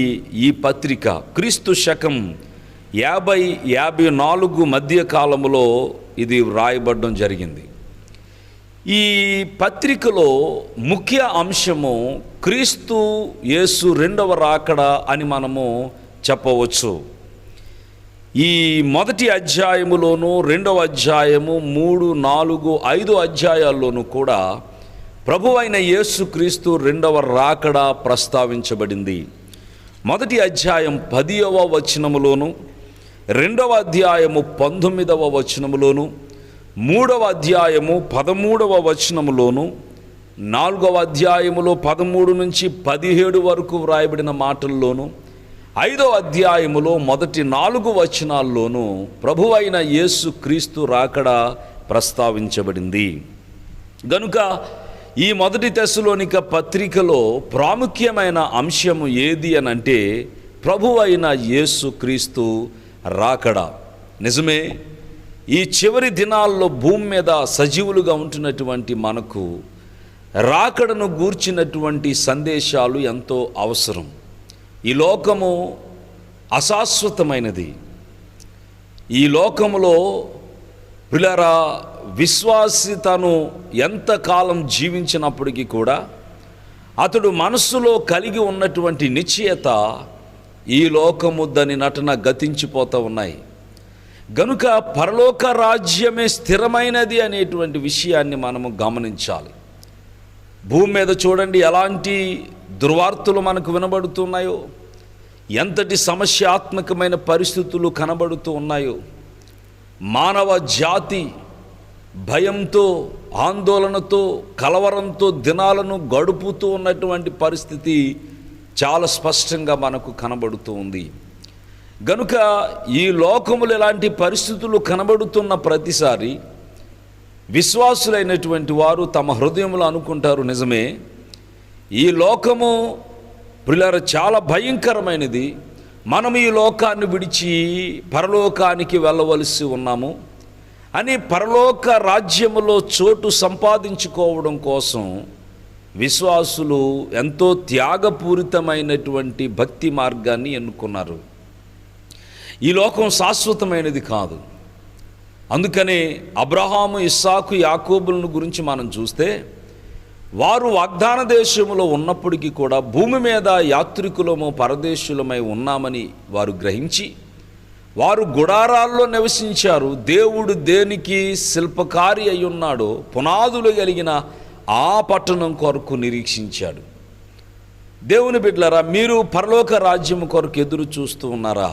ఈ పత్రిక క్రీస్తు శకం 50-54 మధ్య కాలములో ఇది వ్రాయబడడం జరిగింది. ఈ పత్రికలో ముఖ్య అంశము క్రీస్తు యేసు రెండవ రాకడ అని మనము చెప్పవచ్చు. ఈ మొదటి అధ్యాయములోను, రెండవ అధ్యాయము, 3, 4, 5 అధ్యాయాల్లోనూ కూడా ప్రభువైన యేసుక్రీస్తు రెండవ రాకడ ప్రస్తావించబడింది. మొదటి అధ్యాయం 10వ వచనములోను, రెండవ అధ్యాయము 19వ వచనములోను, 3వ అధ్యాయము 13వ వచనములోను, 4వ అధ్యాయములో 13 నుంచి 17 వరకు వ్రాయబడిన మాటల్లోను, 5వ అధ్యాయములో మొదటి 4 వచనాల్లోనూ ప్రభువైన యేసు క్రీస్తు రాకడ ప్రస్తావించబడింది. గనుక ఈ మొదటి తెస్సలోనిక పత్రికలో ప్రాముఖ్యమైన అంశము ఏది అనంటే ప్రభువైన యేసు క్రీస్తు రాకడ. నిజమే, ఈ చివరి దినాల్లో భూమి మీద సజీవులుగా ఉంటున్నటువంటి మనకు రాకడను గూర్చినటువంటి సందేశాలు ఎంతో అవసరం. ఈ లోకము అశాశ్వతమైనది. ఈ లోకములో పిల్లరా విశ్వాసి తను ఎంతకాలం జీవించినప్పటికీ కూడా అతడు మనస్సులో కలిగి ఉన్నటువంటి నిశ్చయత ఈ లోకము దాని నటన గతించిపోతూ ఉన్నాయి. గనుక పరలోక రాజ్యమే స్థిరమైనది అనేటువంటి విషయాన్ని మనము గమనించాలి. భూమి మీద చూడండి ఎలాంటి దుర్వార్తలు మనకు వినబడుతున్నాయో, ఎంతటి సమస్యాత్మకమైన పరిస్థితులు కనబడుతూ ఉన్నాయో. మానవ జాతి భయంతో, ఆందోళనతో, కలవరంతో దినాలను గడుపుతూ ఉన్నటువంటి పరిస్థితి చాలా స్పష్టంగా మనకు కనబడుతూ ఉంది. గనుక ఈ లోకములు ఎలాంటి పరిస్థితులు కనబడుతున్న ప్రతిసారి విశ్వాసులైనటువంటి వారు తమ హృదయంలో అనుకుంటారు, నిజమే, ఈ లోకము పిల్లలు చాలా భయంకరమైనది, మనం ఈ లోకాన్ని విడిచి పరలోకానికి వెళ్ళవలసి ఉన్నాము అని పరలోక రాజ్యములో చోటు సంపాదించుకోవడం కోసం విశ్వాసులు ఎంతో త్యాగపూరితమైనటువంటి భక్తి మార్గాన్ని ఎన్నుకున్నారు. ఈ లోకం శాశ్వతమైనది కాదు. అందుకనే అబ్రహాము, ఇస్సాకు, యాకోబులను గురించి మనం చూస్తే వారు వాగ్దాన దేశములో ఉన్నప్పటికీ కూడా భూమి మీద యాత్రికులము, పరదేశులమై ఉన్నామని వారు గ్రహించి వారు గుడారాల్లో నివసించారు. దేవుడు దేనికి శిల్పకారి అయి ఉన్నాడో పునాదులు కలిగిన ఆ పట్టణం కొరకు నిరీక్షించాడు. దేవుని బిడ్డలారా, మీరు పరలోక రాజ్యం కొరకు ఎదురు చూస్తూ ఉన్నారా?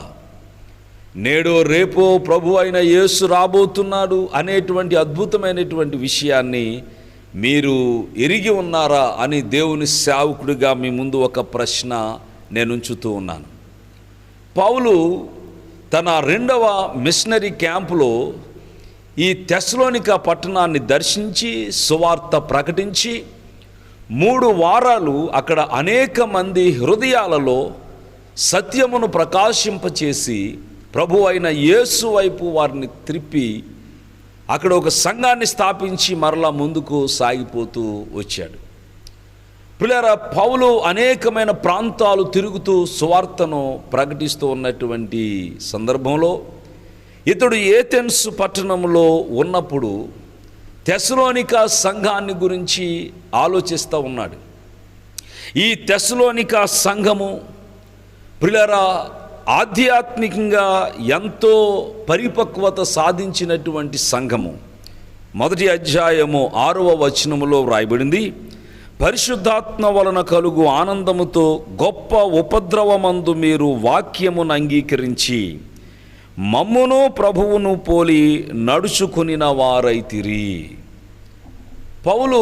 నేడో రేపో ప్రభు అయిన యేసు రాబోతున్నాడు అనేటువంటి అద్భుతమైనటువంటి విషయాన్ని మీరు ఎరిగి ఉన్నారా అని దేవుని సేవకుడిగా మీ ముందు ఒక ప్రశ్న నేను ఉంచుతూ ఉన్నాను. పౌలు తన 2వ మిషనరీ క్యాంపులో ఈ తెస్సలోనిక పట్టణాన్ని దర్శించి సువార్త ప్రకటించి 3 వారాలు అక్కడ అనేక మంది హృదయాలలో సత్యమును ప్రకాశింపచేసి ప్రభు అయిన యేసు వైపు వారిని త్రిప్పి అక్కడ ఒక సంఘాన్ని స్థాపించి మరలా ముందుకు సాగిపోతూ వచ్చాడు. పిల్లరా, పౌలు అనేకమైన ప్రాంతాలు తిరుగుతూ సువార్తను ప్రకటిస్తూ ఉన్నటువంటి సందర్భంలో ఇతడు ఏథెన్స్ పట్టణంలో ఉన్నప్పుడు తెస్సలోనిక సంఘాన్ని గురించి ఆలోచిస్తూ ఉన్నాడు. ఈ తెస్సలోనిక సంఘము పిల్లరా ఆధ్యాత్మికంగా ఎంతో పరిపక్వత సాధించినటువంటి సంఘము. 1వ అధ్యాయము 6వ వచనములో వ్రాయబడింది, పరిశుద్ధాత్మ వలన కలుగు ఆనందముతో గొప్ప ఉపద్రవమందు మీరు వాక్యమును అంగీకరించి మమ్మును ప్రభువును పోలి నడుచుకునిన వారైతిరి. పౌలు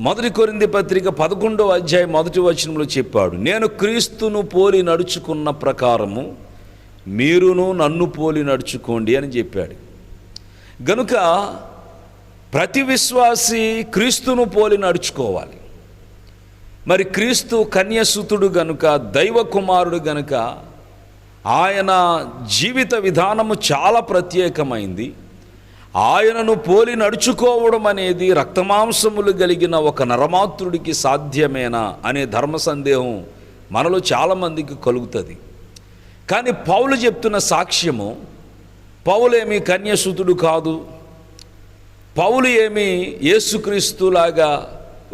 1 కొరింథీ పత్రిక 11వ అధ్యాయం 1వ వచనంలో చెప్పాడు, నేను క్రీస్తును పోలి నడుచుకున్న ప్రకారము మీరును నన్ను పోలి నడుచుకోండి అని చెప్పాడు. గనుక ప్రతి విశ్వాసి క్రీస్తును పోలి నడుచుకోవాలి. మరి క్రీస్తు కన్యసుతుడు గనుక, దైవ కుమారుడు గనుక ఆయన జీవిత విధానము చాలా ప్రత్యేకమైంది. ఆయనను పోలి నడుచుకోవడం అనేది రక్తమాంసములు కలిగిన ఒక నరమాత్రుడికి సాధ్యమేనా అనే ధర్మ సందేహం మనలో చాలామందికి కలుగుతుంది. కానీ పౌలు చెప్తున్న సాక్ష్యము, పౌలేమి కన్యసుతుడు కాదు, పౌలు ఏమి యేసుక్రీస్తులాగా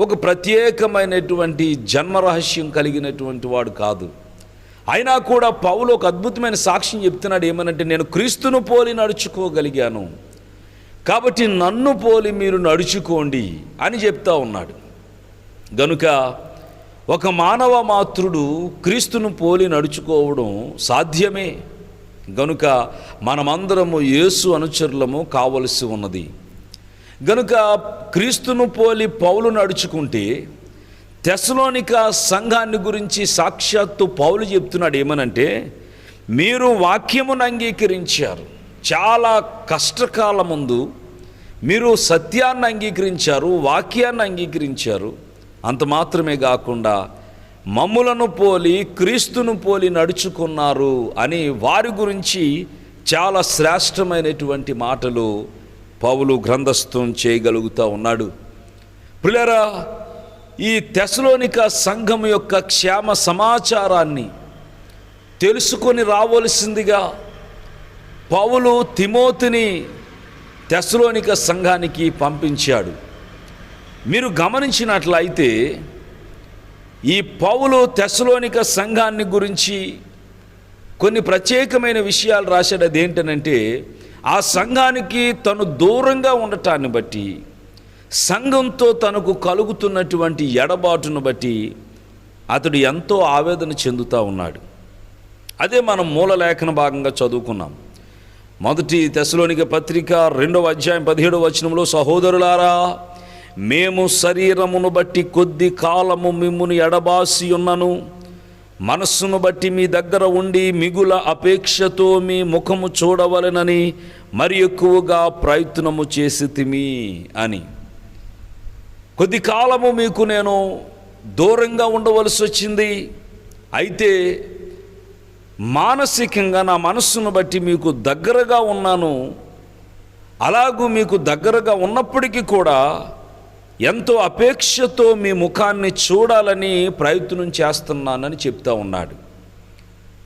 ఒక ప్రత్యేకమైనటువంటి జన్మరహస్యం కలిగినటువంటి వాడు కాదు. అయినా కూడా పౌలు ఒక అద్భుతమైన సాక్ష్యం చెప్తున్నాడు. ఏమనంటే, నేను క్రీస్తును పోలి నడుచుకోగలిగాను కాబట్టి నన్ను పోలి మీరు నడుచుకోండి అని చెప్తా ఉన్నాడు. గనుక ఒక మానవ మాతృడు క్రీస్తును పోలి నడుచుకోవడం సాధ్యమే. గనుక మనమందరము యేసు అనుచరులము కావలసి ఉన్నది. గనుక క్రీస్తును పోలి పౌలు నడుచుకుంటే తెస్సలోనిక సంఘాన్ని గురించి సాక్షాత్తు పౌలు చెప్తున్నాడు. ఏమనంటే, మీరు వాక్యమును అంగీకరించారు, చాలా కష్టకాలం ముందు మీరు సత్యాన్ని అంగీకరించారు, వాక్యాన్ని అంగీకరించారు. అంత మాత్రమే కాకుండా మమ్ములను పోలి క్రీస్తును పోలి నడుచుకున్నారు అని వారి గురించి చాలా శ్రేష్టమైనటువంటి మాటలు పౌలు గ్రంథస్థం చేయగలుగుతూ ఉన్నాడు. ప్రియులారా, ఈ తెస్సలోనిక సంఘం యొక్క క్షేమ సమాచారాన్ని తెలుసుకొని రావలసిందిగా పౌలు తిమోతిని తెస్సలోనిక సంఘానికి పంపించాడు. మీరు గమనించినట్లయితే ఈ పౌలు తెస్సలోనిక సంఘాన్ని గురించి కొన్ని ప్రత్యేకమైన విషయాలు రాశాడు. అదేంటనంటే, ఆ సంఘానికి తను దూరంగా ఉండటాన్ని బట్టి, సంఘంతో తనకు కలుగుతున్నటువంటి ఎడబాటును బట్టి అతడు ఎంతో ఆవేదన చెందుతూ ఉన్నాడు. అదే మనం మూల లేఖన భాగంగా చదువుకున్నాం. మొదటి తెస్సలోనిక పత్రిక 2వ అధ్యాయం 17వ వచనంలో, సహోదరులారా, మేము శరీరమును బట్టి కొద్ది కాలము మిమ్మును ఎడబాసి ఉన్నను, మనస్సును బట్టి మీ దగ్గర ఉండి మిగుల అపేక్షతో మీ ముఖము చూడవలెనని మరి ఎక్కువగా ప్రయత్నము చేసితిమి అని. కొద్ది కాలము మీకు నేను దూరంగా ఉండవలసి వచ్చింది. అయితే మానసికంగా నా మనస్సును బట్టి మీకు దగ్గరగా ఉన్నాను. అలాగూ మీకు దగ్గరగా ఉన్నప్పటికీ కూడా ఎంతో అపేక్షతో మీ ముఖాన్ని చూడాలని ప్రయత్నం చేస్తున్నానని చెప్తా ఉన్నాడు.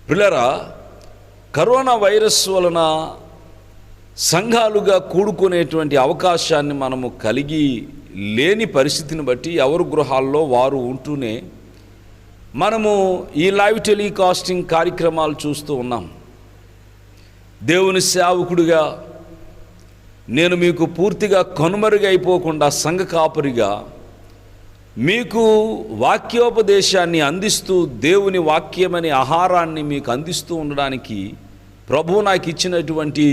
ప్రియులారా, కరోనా వైరస్ వలన సంఘాలుగా కూడుకునేటువంటి అవకాశాన్ని మనము కలిగి లేని పరిస్థితిని బట్టి ఎవరు గృహాల్లో వారు ఉంటూనే మనము ఈ లైవ్ టెలికాస్టింగ్ కార్యక్రమాలు చూస్తూ ఉన్నాం. దేవుని సేవకుడిగా నేను మీకు పూర్తిగా కనుమరుగైపోకుండా సంఘ కాపరిగా మీకు వాక్యోపదేశాన్ని అందిస్తూ, దేవుని వాక్యమనే ఆహారాన్ని మీకు అందిస్తూ ఉండడానికి ప్రభువు నాకు ఇచ్చినటువంటి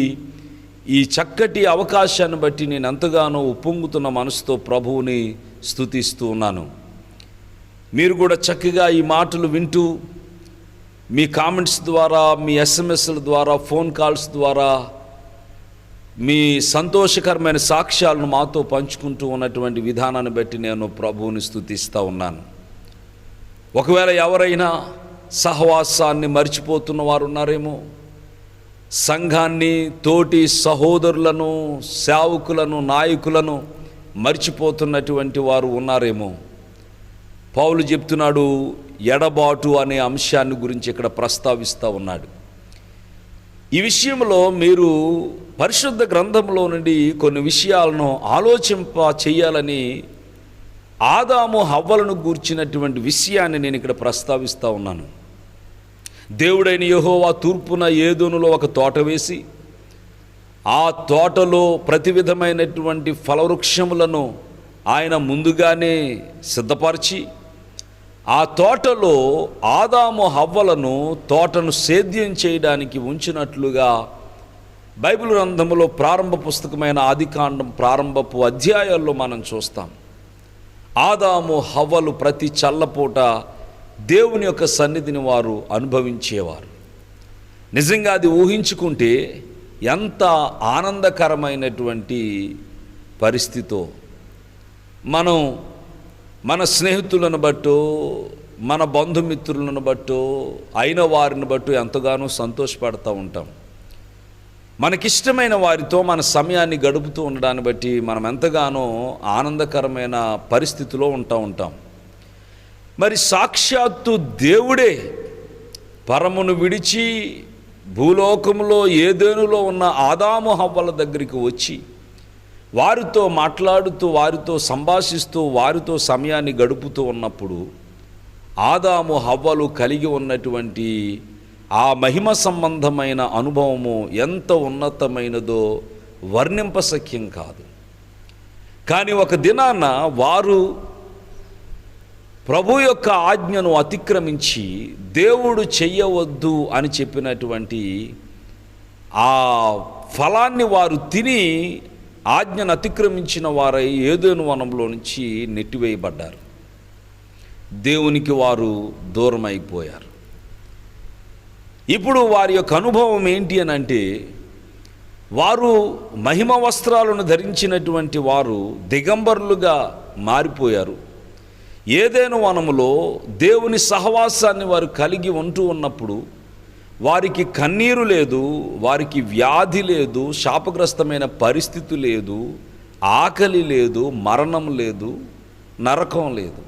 ఈ చక్కటి అవకాశాన్ని బట్టి నేను ఎంతగానో ఉప్పొంగుతున్న మనసుతో ప్రభువుని స్తుతిస్తూ ఉన్నాను. మీరు కూడా చక్కగా ఈ మాటలు వింటూ మీ కామెంట్స్ ద్వారా, మీ ఎస్ఎంఎస్ల ద్వారా, ఫోన్ కాల్స్ ద్వారా మీ సంతోషకరమైన సాక్ష్యాలను మాతో పంచుకుంటూ ఉన్నటువంటి విధానాన్ని బట్టి నేను ప్రభువుని స్తుతిస్తూ ఉన్నాను. ఒకవేళ ఎవరైనా సహవాసాన్ని మర్చిపోతున్న వారు ఉన్నారేమో, సంఘాన్ని, తోటి సహోదరులను, సేవకులను, నాయకులను మర్చిపోతున్నటువంటి వారు ఉన్నారేమో. పౌలు చెప్తున్నాడు, ఎడబాటు అనే అంశాన్ని గురించి ఇక్కడ ప్రస్తావిస్తూ ఉన్నాడు. ఈ విషయంలో మీరు పరిశుద్ధ గ్రంథంలో నుండి కొన్ని విషయాలను ఆలోచింప చేయాలని ఆదాము హవ్వలను గూర్చినటువంటి విషయాన్ని నేను ఇక్కడ ప్రస్తావిస్తూ ఉన్నాను. దేవుడైన యెహోవా తూర్పున ఏదోనులో ఒక తోట వేసి, ఆ తోటలో ప్రతి విధమైనటువంటి ఫలవృక్షములను ఆయన ముందుగానే సిద్ధపరిచి, ఆ తోటలో ఆదాము హవ్వలను తోటను సేద్యం చేయడానికి ఉంచినట్లుగా బైబిల్ గ్రంథంలో ప్రారంభ పుస్తకమైన ఆదికాండం ప్రారంభపు అధ్యాయాల్లో మనం చూస్తాం. ఆదాము హవ్వలు ప్రతి చల్లపూట దేవుని యొక్క సన్నిధిని వారు అనుభవించేవారు. నిజంగా అది ఊహించుకుంటే ఎంత ఆనందకరమైనటువంటి పరిస్థితో. మనం మన స్నేహితులను బట్టో, మన బంధుమిత్రులను బట్టో, అయిన వారిని బట్టో ఎంతగానో సంతోషపడుతూ ఉంటాం. మనకిష్టమైన వారితో మన సమయాన్ని గడుపుతూ ఉండడాన్ని బట్టి మనం ఎంతగానో ఆనందకరమైన పరిస్థితిలో ఉంటాం. మరి సాక్షాత్తు దేవుడే పరమును విడిచి భూలోకములో ఏదెనులో ఉన్న ఆదాము హవ్వల దగ్గరికి వచ్చి వారితో మాట్లాడుతూ, వారితో సంభాషిస్తూ, వారితో సమయాన్ని గడుపుతూ ఉన్నప్పుడు ఆదాము హవ్వలు కలిగి ఉన్నటువంటి ఆ మహిమ సంబంధమైన అనుభవము ఎంత ఉన్నతమైనదో వర్ణింపశక్యం కాదు. కానీ ఒక దినాన వారు ప్రభు యొక్క ఆజ్ఞను అతిక్రమించి దేవుడు చెయ్యవద్దు అని చెప్పినటువంటి ఆ ఫలాన్ని వారు తిని ఆజ్ఞను అతిక్రమించిన వారై ఏదోను వనంలో నుంచి నెట్టివేయబడ్డారు. దేవునికి వారు దూరం అయిపోయారు. ఇప్పుడు వారి యొక్క అనుభవం ఏంటి అని అంటే, వారు మహిమ వస్త్రాలను ధరించినటువంటి వారు దిగంబరులుగా మారిపోయారు. ఏదైనా వనములో దేవుని సహవాసాన్ని వారు కలిగి ఉంటూ ఉన్నప్పుడు వారికి కన్నీరు లేదు, వారికి వ్యాధి లేదు, శాపగ్రస్తమైన పరిస్థితి లేదు, ఆకలి లేదు, మరణం లేదు, నరకం లేదు.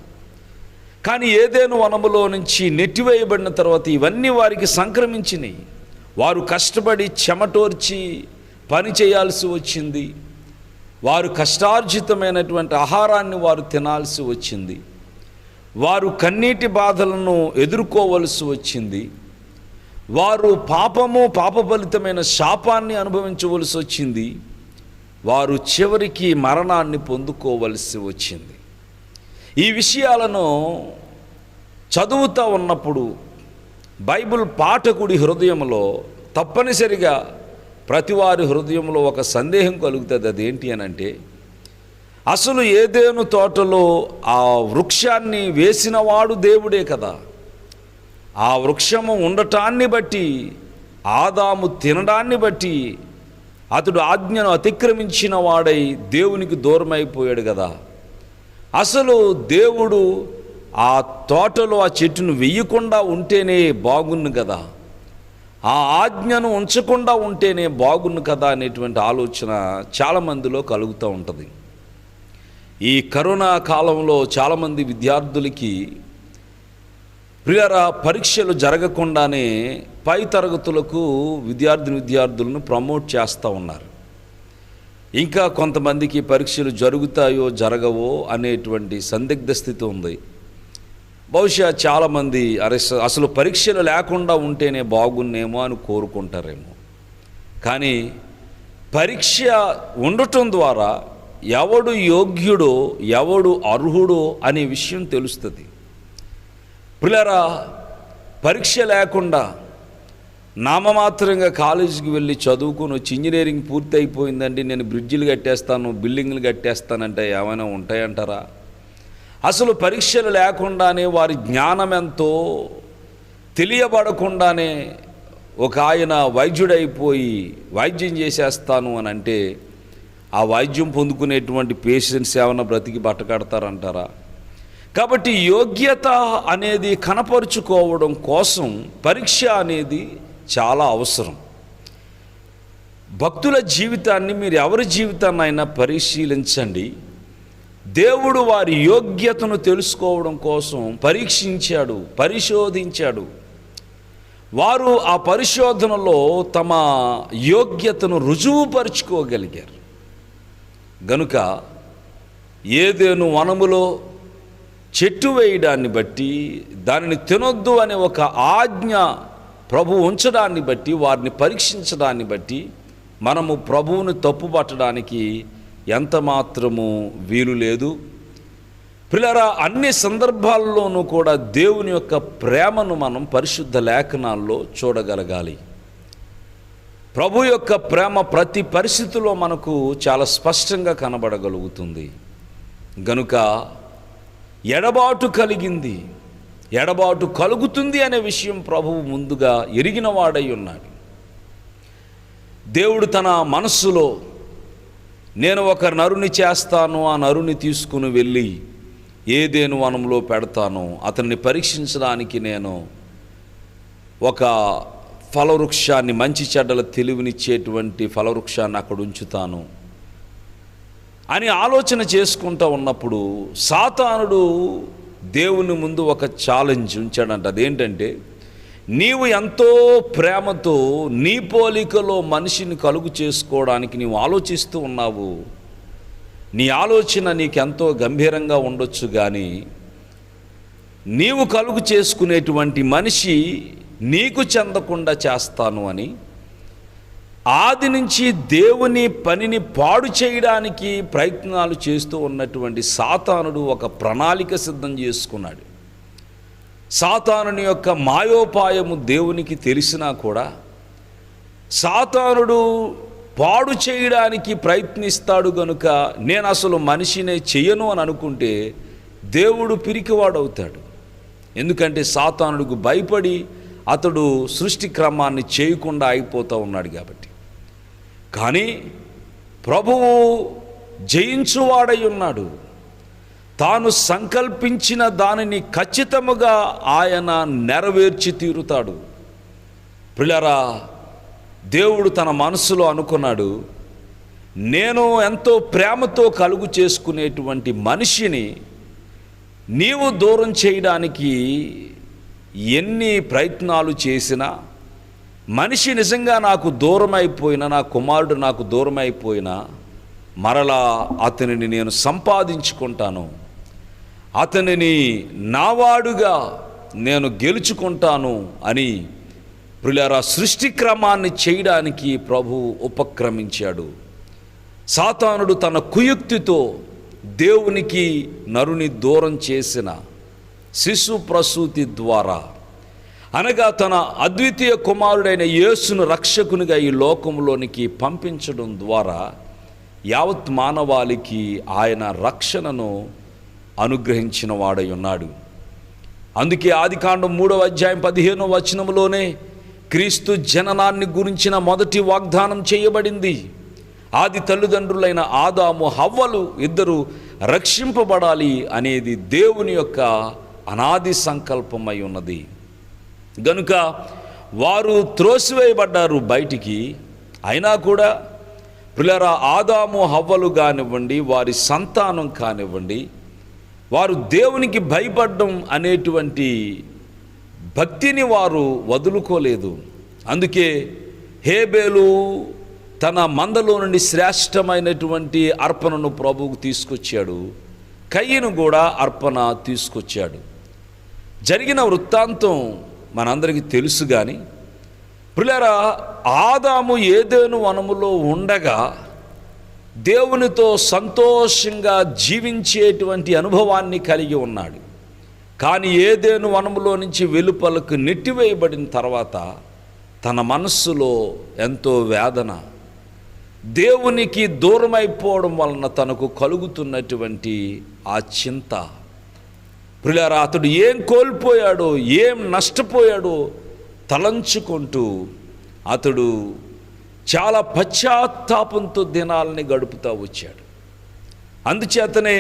కానీ ఏదైనా వనములో నుంచి నెట్టివేయబడిన తర్వాత ఇవన్నీ వారికి సంక్రమించినాయి. వారు కష్టపడి చెమటోర్చి పని చేయాల్సి వచ్చింది. వారు కష్టార్జితమైనటువంటి ఆహారాన్ని వారు తినాల్సి వచ్చింది. వారు కన్నీటి బాధలను ఎదుర్కోవలసి వచ్చింది. వారు పాపఫలితమైన శాపాన్ని అనుభవించవలసి వచ్చింది. వారు చివరికి మరణాన్ని పొందుకోవలసి వచ్చింది. ఈ విషయాలను చదువుతూ ఉన్నప్పుడు బైబిల్ పాఠకుడి హృదయంలో తప్పనిసరిగా ప్రతివారి హృదయంలో ఒక సందేహం కలుగుతుంది. అదేంటి అనంటే, అసలు ఏదేను తోటలో ఆ వృక్షాన్ని వేసినవాడు దేవుడే కదా. ఆ వృక్షము ఉండటాన్ని బట్టి, ఆదాము తినడాన్ని బట్టి అతడు ఆజ్ఞను అతిక్రమించిన వాడై దేవునికి దూరమైపోయాడు కదా. అసలు దేవుడు ఆ తోటలో ఆ చెట్టును వెయ్యకుండా ఉంటేనే బాగున్ను కదా, ఆ ఆజ్ఞను ఉంచకుండా ఉంటేనే బాగున్ను కదా అనేటువంటి ఆలోచన చాలామందిలో కలుగుతూ ఉంటుంది. ఈ కరోనా కాలంలో చాలామంది విద్యార్థులకి ప్రియరా పరీక్షలు జరగకుండానే పై తరగతులకు విద్యార్థులను ప్రమోట్ చేస్తూ ఉన్నారు. ఇంకా కొంతమందికి పరీక్షలు జరుగుతాయో జరగవో అనేటువంటి సందిగ్ధ స్థితి ఉంది. బహుశా చాలామంది అసలు పరీక్షలు లేకుండా ఉంటేనే బాగున్నేమో అని కోరుకుంటారేమో. కానీ పరీక్ష ఉండటం ద్వారా ఎవడు యోగ్యుడో ఎవడు అర్హుడో అనే విషయం తెలుస్తుంది. పిల్లరా, పరీక్ష లేకుండా నామమాత్రంగా కాలేజీకి వెళ్ళి చదువుకొని వచ్చి ఇంజనీరింగ్ పూర్తి అయిపోయిందండి, నేను బ్రిడ్జిలు కట్టేస్తాను, బిల్డింగ్లు కట్టేస్తానంటే ఏమైనా ఉంటాయంటారా? అసలు పరీక్షలు లేకుండానే వారి జ్ఞానం ఎంతో తెలియబడకుండానే ఒక ఆయన వైద్యుడైపోయి వైద్యం చేసేస్తాను అని అంటే ఆ వైద్యం పొందుకునేటువంటి పేషెంట్స్ ఏమైనా బ్రతికి బట్టకడతారంటారా? కాబట్టి యోగ్యత అనేది కనపరుచుకోవడం కోసం పరీక్ష అనేది చాలా అవసరం. భక్తుల జీవితాన్ని మీరు ఎవరి జీవితాన్ని అయినా పరిశీలించండి. దేవుడు వారి యోగ్యతను తెలుసుకోవడం కోసం పరీక్షించాడు, పరిశోధించాడు. వారు ఆ పరిశోధనలో తమ యోగ్యతను రుజువుపరుచుకోగలిగారు. గనుక ఏదేను వనములో చెట్టు వేయడాన్ని బట్టి, దానిని తినొద్దు అనే ఒక ఆజ్ఞ ప్రభు ఉంచడాన్ని బట్టి, వారిని పరీక్షించడాన్ని బట్టి మనము ప్రభువుని తప్పుపట్టడానికి ఎంత మాత్రము వీలు లేదు. ప్రియులారా, అన్ని సందర్భాల్లోనూ కూడా దేవుని యొక్క ప్రేమను మనం పరిశుద్ధ లేఖనాల్లో చూడగలగాలి. ప్రభు యొక్క ప్రేమ ప్రతి పరిస్థితిలో మనకు చాలా స్పష్టంగా కనబడగలుగుతుంది. గనుక ఎడబాటు కలిగింది, ఎడబాటు కలుగుతుంది అనే విషయం ప్రభువు ముందుగా ఎరిగిన వాడై ఉన్నాడు. దేవుడు తన మనస్సులో నేను ఒక నరుని చేస్తాను, ఆ నరుని తీసుకుని వెళ్ళి ఏదేను వనంలో పెడతాను, అతన్ని పరీక్షించడానికి నేను ఒక ఫలవృక్షాన్ని, మంచి చెడ్డల తెలివినిచ్చేటువంటి ఫలవృక్షాన్ని అక్కడ ఉంచుతాను అని ఆలోచన చేసుకుంటూ ఉన్నప్పుడు సాతానుడు దేవుని ముందు ఒక ఛాలెంజ్ ఉంచాడంట. అదేంటంటే, నీవు ఎంతో ప్రేమతో నీ పోలికలో మనిషిని కలుగు చేసుకోవడానికి నీవు ఆలోచిస్తూ ఉన్నావు. నీ ఆలోచన నీకెంతో గంభీరంగా ఉండొచ్చు, కానీ నీవు కలుగు చేసుకునేటువంటి మనిషి నీకు చెందకుండా చేస్తాను అని ఆది నుంచి దేవుని పనిని పాడు చేయడానికి ప్రయత్నాలు చేస్తూ ఉన్నటువంటి సాతానుడు ఒక ప్రణాళిక సిద్ధం చేసుకున్నాడు. సాతానుని యొక్క మాయోపాయము దేవునికి తెలిసినా కూడా సాతానుడు పాడు చేయడానికి ప్రయత్నిస్తాడు. గనుక నేను అసలు మనిషినే చెయ్యను అని అనుకుంటే దేవుడు పిరికివాడవుతాడు. ఎందుకంటే సాతానుడికి భయపడి అతడు సృష్టి క్రమాన్ని చేయకుండా అయిపోతూ ఉన్నాడు కాబట్టి. కానీ ప్రభువు జయించువాడై ఉన్నాడు. తాను సంకల్పించిన దానిని ఖచ్చితముగా ఆయన నెరవేర్చి తీరుతాడు. ప్రియులారా, దేవుడు తన మనసులో అనుకున్నాడు, నేను ఎంతో ప్రేమతో కలుగు చేసుకునేటువంటి మనిషిని నీవు దూరం చేయడానికి ఎన్ని ప్రయత్నాలు చేసినా, మనిషి నిజంగా నాకు దూరం అయిపోయినా, నా కుమారుడు నాకు దూరం అయిపోయినా మరలా అతనిని నేను సంపాదించుకుంటాను, అతనిని నావాడుగా నేను గెలుచుకుంటాను అని ప్రియులారా సృష్టి క్రమాన్ని చేయడానికి ప్రభు ఉపక్రమించాడు. సాతానుడు తన కుయుక్తితో దేవునికి నరుని దూరం చేసిన శిశు ప్రసూతి ద్వారా, అనగా తన అద్వితీయ కుమారుడైన యేసును రక్షకునిగా ఈ లోకంలోనికి పంపించడం ద్వారా యావత్ మానవాళికి ఆయన రక్షణను అనుగ్రహించిన వాడై ఉన్నాడు. అందుకే ఆదికాండం 3:15 క్రీస్తు జననాన్ని గురించిన మొదటి వాగ్దానం చేయబడింది. ఆది తల్లిదండ్రులైన ఆదాము హవ్వలు ఇద్దరు రక్షింపబడాలి అనేది దేవుని యొక్క అనాది సంకల్పమై ఉన్నది. గనుక వారు త్రోసివేయబడ్డారు బయటికి. అయినా కూడా ప్రియులారా, ఆదాము హవ్వలు కానివ్వండి, వారి సంతానం కానివ్వండి, వారు దేవునికి భయపడడం అనేటువంటి భక్తిని వారు వదులుకోలేదు. అందుకే హేబేలు తన మందలో నుండి శ్రేష్టమైనటువంటి అర్పణను ప్రభువుకు తీసుకొచ్చాడు. కయ్యను కూడా అర్పణ తీసుకొచ్చాడు. జరిగిన వృత్తాంతం మనందరికీ తెలుసు. కానీ ప్రియులారా, ఆదాము ఏదెను వనములో ఉండగా దేవునితో సంతోషంగా జీవించేటువంటి అనుభవాన్ని కలిగి ఉన్నాడు. కానీ ఏదెను వనములో నుంచి వెలుపలకు నెట్టివేయబడిన తర్వాత తన మనస్సులో ఎంతో వేదన, దేవునికి దూరమైపోవడం వలన తనకు కలుగుతున్నటువంటి ఆ చింత. ప్రియులారా, అతడు ఏం కోల్పోయాడో, ఏం నష్టపోయాడో తలంచుకుంటూ అతడు చాలా పశ్చాత్తాపంతో దినాలని గడుపుతూ వచ్చాడు. అందుచేతనే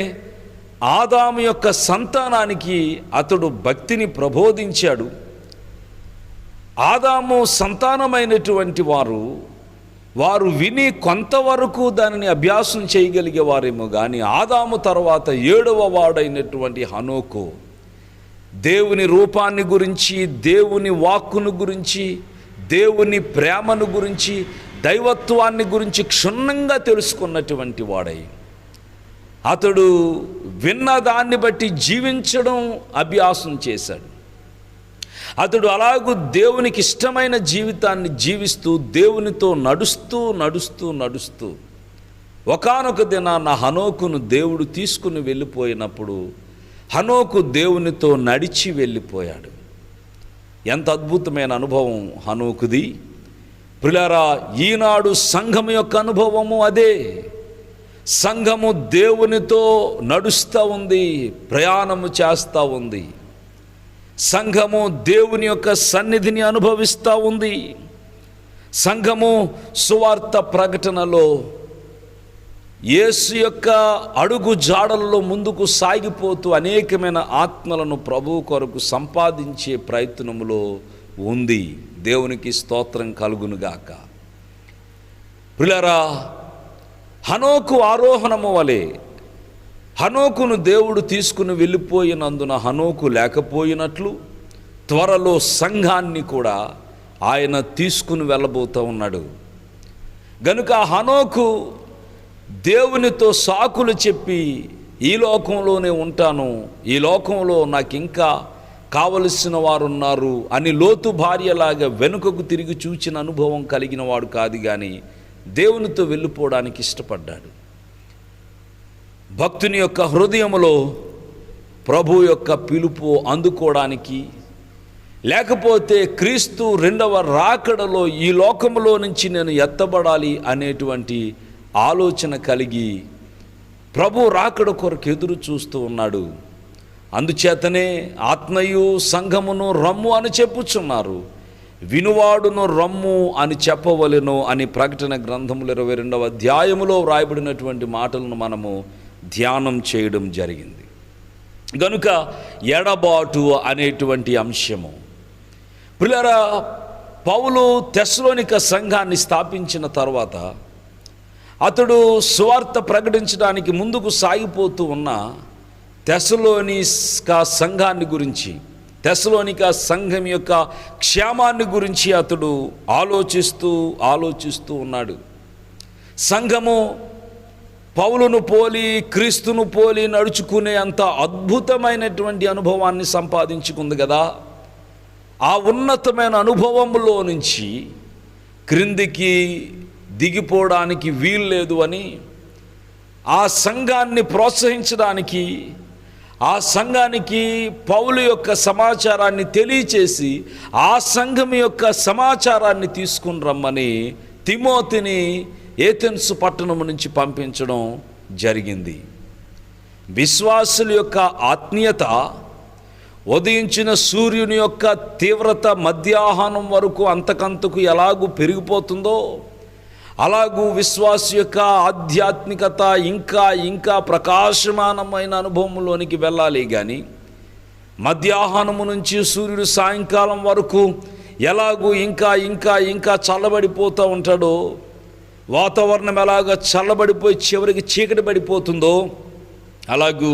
ఆదాము యొక్క సంతానానికి అతడు భక్తిని ప్రబోధించాడు. ఆదాము సంతానమైనటువంటి వారు విని కొంతవరకు దానిని అభ్యాసం చేయగలిగేవారేమో. కానీ ఆదాము తర్వాత 7వ వాడైనటువంటి హనోకు దేవుని రూపాన్ని గురించి, దేవుని వాక్కును గురించి, దేవుని ప్రేమను గురించి, దైవత్వాన్ని గురించి క్షుణ్ణంగా తెలుసుకున్నటువంటి వాడై అతడు విన్న దాన్ని బట్టి జీవించడం అభ్యాసం చేశాడు. అతడు అలాగూ దేవునికి ఇష్టమైన జీవితాన్ని జీవిస్తూ దేవునితో నడుస్తూ ఒకానొక దినాన హనోకును దేవుడు తీసుకుని వెళ్ళిపోయినప్పుడు హనోకు దేవునితో నడిచి వెళ్ళిపోయాడు. ఎంత అద్భుతమైన అనుభవం హనోకుది. ప్రియులారా, ఈనాడు సంఘం యొక్క అనుభవము అదే. సంఘము దేవునితో నడుస్తూ ఉంది, ప్రయాణము చేస్తూ ఉంది. సంఘము దేవుని యొక్క సన్నిధిని అనుభవిస్తూ ఉంది. సంఘము సువార్త ప్రకటనలో యేసు యొక్క అడుగు జాడల్లో ముందుకు సాగిపోతూ అనేకమైన ఆత్మలను ప్రభువు కొరకు సంపాదించే ప్రయత్నములో ఉంది. దేవునికి స్తోత్రం కలుగునుగాక. ప్రియులారా, హనోకు ఆరోహణము వలె హనోకును దేవుడు తీసుకుని వెళ్ళిపోయినందున హనోకు లేకపోయినట్లు త్వరలో సంఘాన్ని కూడా ఆయన తీసుకుని వెళ్ళబోతూ ఉన్నాడు. గనుక హనోకు దేవునితో సాకులు చెప్పి ఈ లోకంలోనే ఉంటాను, ఈ లోకంలో నాకు ఇంకా కావలసిన వారు ఉన్నారు అని లోతు భార్యలాగా వెనుకకు తిరిగి చూచిన అనుభవం కలిగిన వాడు కాదు. కానీ దేవునితో వెళ్ళిపోవడానికి ఇష్టపడ్డాడు. భక్తుని యొక్క హృదయంలో ప్రభు యొక్క పిలుపు అందుకోవడానికి, లేకపోతే క్రీస్తు 2వ రాకడలో ఈ లోకంలో నుంచి నేను ఎత్తబడాలి అనేటువంటి ఆలోచన కలిగి ప్రభు రాకడ కొరకు ఎదురు చూస్తూ ఉన్నాడు. అందుచేతనే ఆత్మయు సంఘమును రమ్ము అని చెప్పుచున్నారు, వినువాడును రమ్ము అని చెప్పవలెను అని ప్రకటన గ్రంథములు 22వ అధ్యాయములో వ్రాయబడినటువంటి మాటలను మనము ధ్యానం చేయడం జరిగింది. గనుక ఎడబాటు అనేటువంటి అంశము. ప్రియులారా, పౌలు తెస్సలోనిక సంఘాన్ని స్థాపించిన తర్వాత అతడు సువార్త ప్రకటించడానికి ముందుకు సాగిపోతూ ఉన్న తెస్సలోనిక సంఘాన్ని గురించి, తెస్సలోనిక సంఘం యొక్క క్షేమాన్ని గురించి అతడు ఆలోచిస్తూ ఉన్నాడు. సంఘము పౌలును పోలి, క్రీస్తును పోలి నడుచుకునే అంత అద్భుతమైనటువంటి అనుభవాన్ని సంపాదించుకుంది కదా. ఆ ఉన్నతమైన అనుభవంలో నుంచి క్రిందికి దిగిపోవడానికి వీల్లేదు అని ఆ సంఘాన్ని ప్రోత్సహించడానికి, ఆ సంఘానికి పౌలు యొక్క సమాచారాన్ని తెలియచేసి ఆ సంఘం యొక్క సమాచారాన్ని తీసుకుని రమ్మని తిమోతిని ఏథెన్సు పట్టణం నుంచి పంపించడం జరిగింది. విశ్వాసుల యొక్క ఆత్మీయత ఉదయించిన సూర్యుని యొక్క తీవ్రత మధ్యాహ్నం వరకు అంతకంతకు ఎలాగూ పెరిగిపోతుందో అలాగూ విశ్వాస యొక్క ఆధ్యాత్మికత ఇంకా ప్రకాశమానమైన అనుభవంలోనికి వెళ్ళాలి. కానీ మధ్యాహ్నము నుంచి సూర్యుడు సాయంకాలం వరకు ఎలాగూ ఇంకా చల్లబడిపోతూ ఉంటాడో, వాతావరణం ఎలాగ చల్లబడిపోయి చివరికి చీకటి పడిపోతుందో అలాగూ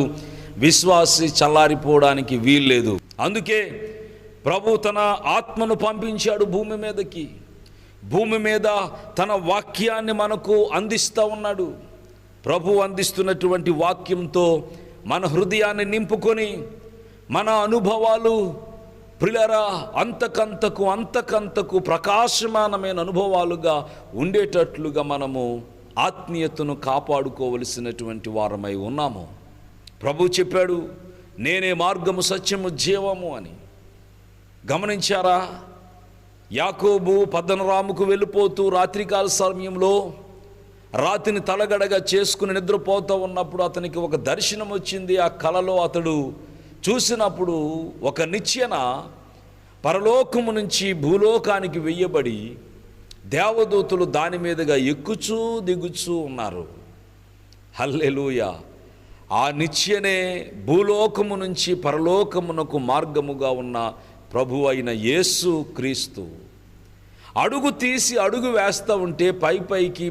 విశ్వాసి చల్లారిపోవడానికి వీల్లేదు. అందుకే ప్రభు తన ఆత్మను పంపించాడు భూమి మీదకి. భూమి మీద తన వాక్యాన్ని మనకు అందిస్తూ ఉన్నాడు. ప్రభు అందిస్తున్నటువంటి వాక్యంతో మన హృదయాన్ని నింపుకొని మన అనుభవాలు ప్రియులారా అంతకంతకు ప్రకాశమానమైన అనుభవాలుగా ఉండేటట్లుగా మనము ఆత్మీయతను కాపాడుకోవలసినటువంటి వారమై ఉన్నాము. ప్రభు చెప్పాడు, నేనే మార్గము, సత్యము, జీవము అని. గమనించారా? యాకోబు పద్దనరాముకు వెళ్ళిపోతూ రాత్రికాల సమయంలో రాతిని తలగడగా చేసుకుని నిద్రపోతూ ఉన్నప్పుడు అతనికి ఒక దర్శనం వచ్చింది. ఆ కలలో అతడు చూసినప్పుడు ఒక నిచ్చెన పరలోకము నుంచి భూలోకానికి వెయ్యబడి దేవదూతలు దాని మీదుగా ఎక్కుచూ దిగుచూ ఉన్నారు. హల్లెలూయా! ఆ నిచ్చెనే భూలోకము నుంచి పరలోకమునకు మార్గముగా ఉన్న ప్రభు అయిన యేసు క్రీస్తు. అడుగు తీసి అడుగు వేస్తూ ఉంటే పైపైకి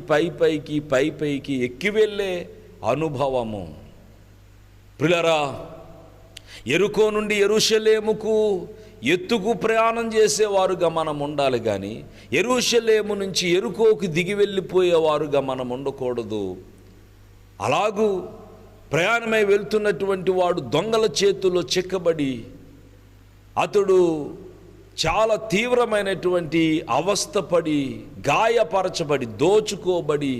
ఎక్కి వెళ్ళే అనుభవము. ప్రియులారా, యెరికో నుండి యెరూషలేముకు ఎత్తుకు ప్రయాణం చేసేవారుగా మనం ఉండాలి. కానీ యెరూషలేము నుంచి యెరికోకు దిగి వెళ్ళిపోయేవారుగా మనం ఉండకూడదు. అలాగూ ప్రయాణమై వెళ్తున్నటువంటి వాడు దొంగల చేతుల్లో చిక్కబడి అతడు చాలా తీవ్రమైనటువంటి అవస్థపడి, గాయపరచబడి, దోచుకోబడి,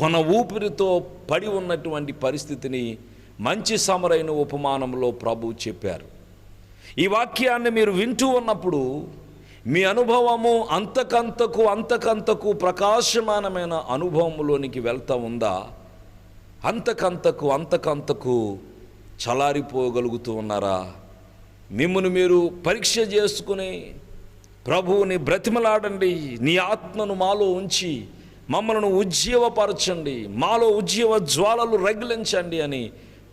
కొన ఊపిరితో పడి ఉన్నటువంటి పరిస్థితిని మంచి సమరైన ఉపమానంలో ప్రభు చెప్పారు. ఈ వాక్యాన్ని మీరు వింటూ ఉన్నప్పుడు మీ అనుభవము అంతకంతకు ప్రకాశమానమైన అనుభవంలోనికి వెళ్తా ఉందా? అంతకంతకు చలారిపోగలుగుతూ ఉన్నారా? మిమ్మును మీరు పరీక్ష చేసుకుని ప్రభువుని బ్రతిమలాడండి. నీ ఆత్మను మాలో ఉంచి మమ్మల్ని ఉజ్జీవపరచండి, మాలో ఉజ్జీవ జ్వాలలు రగిలించండి అని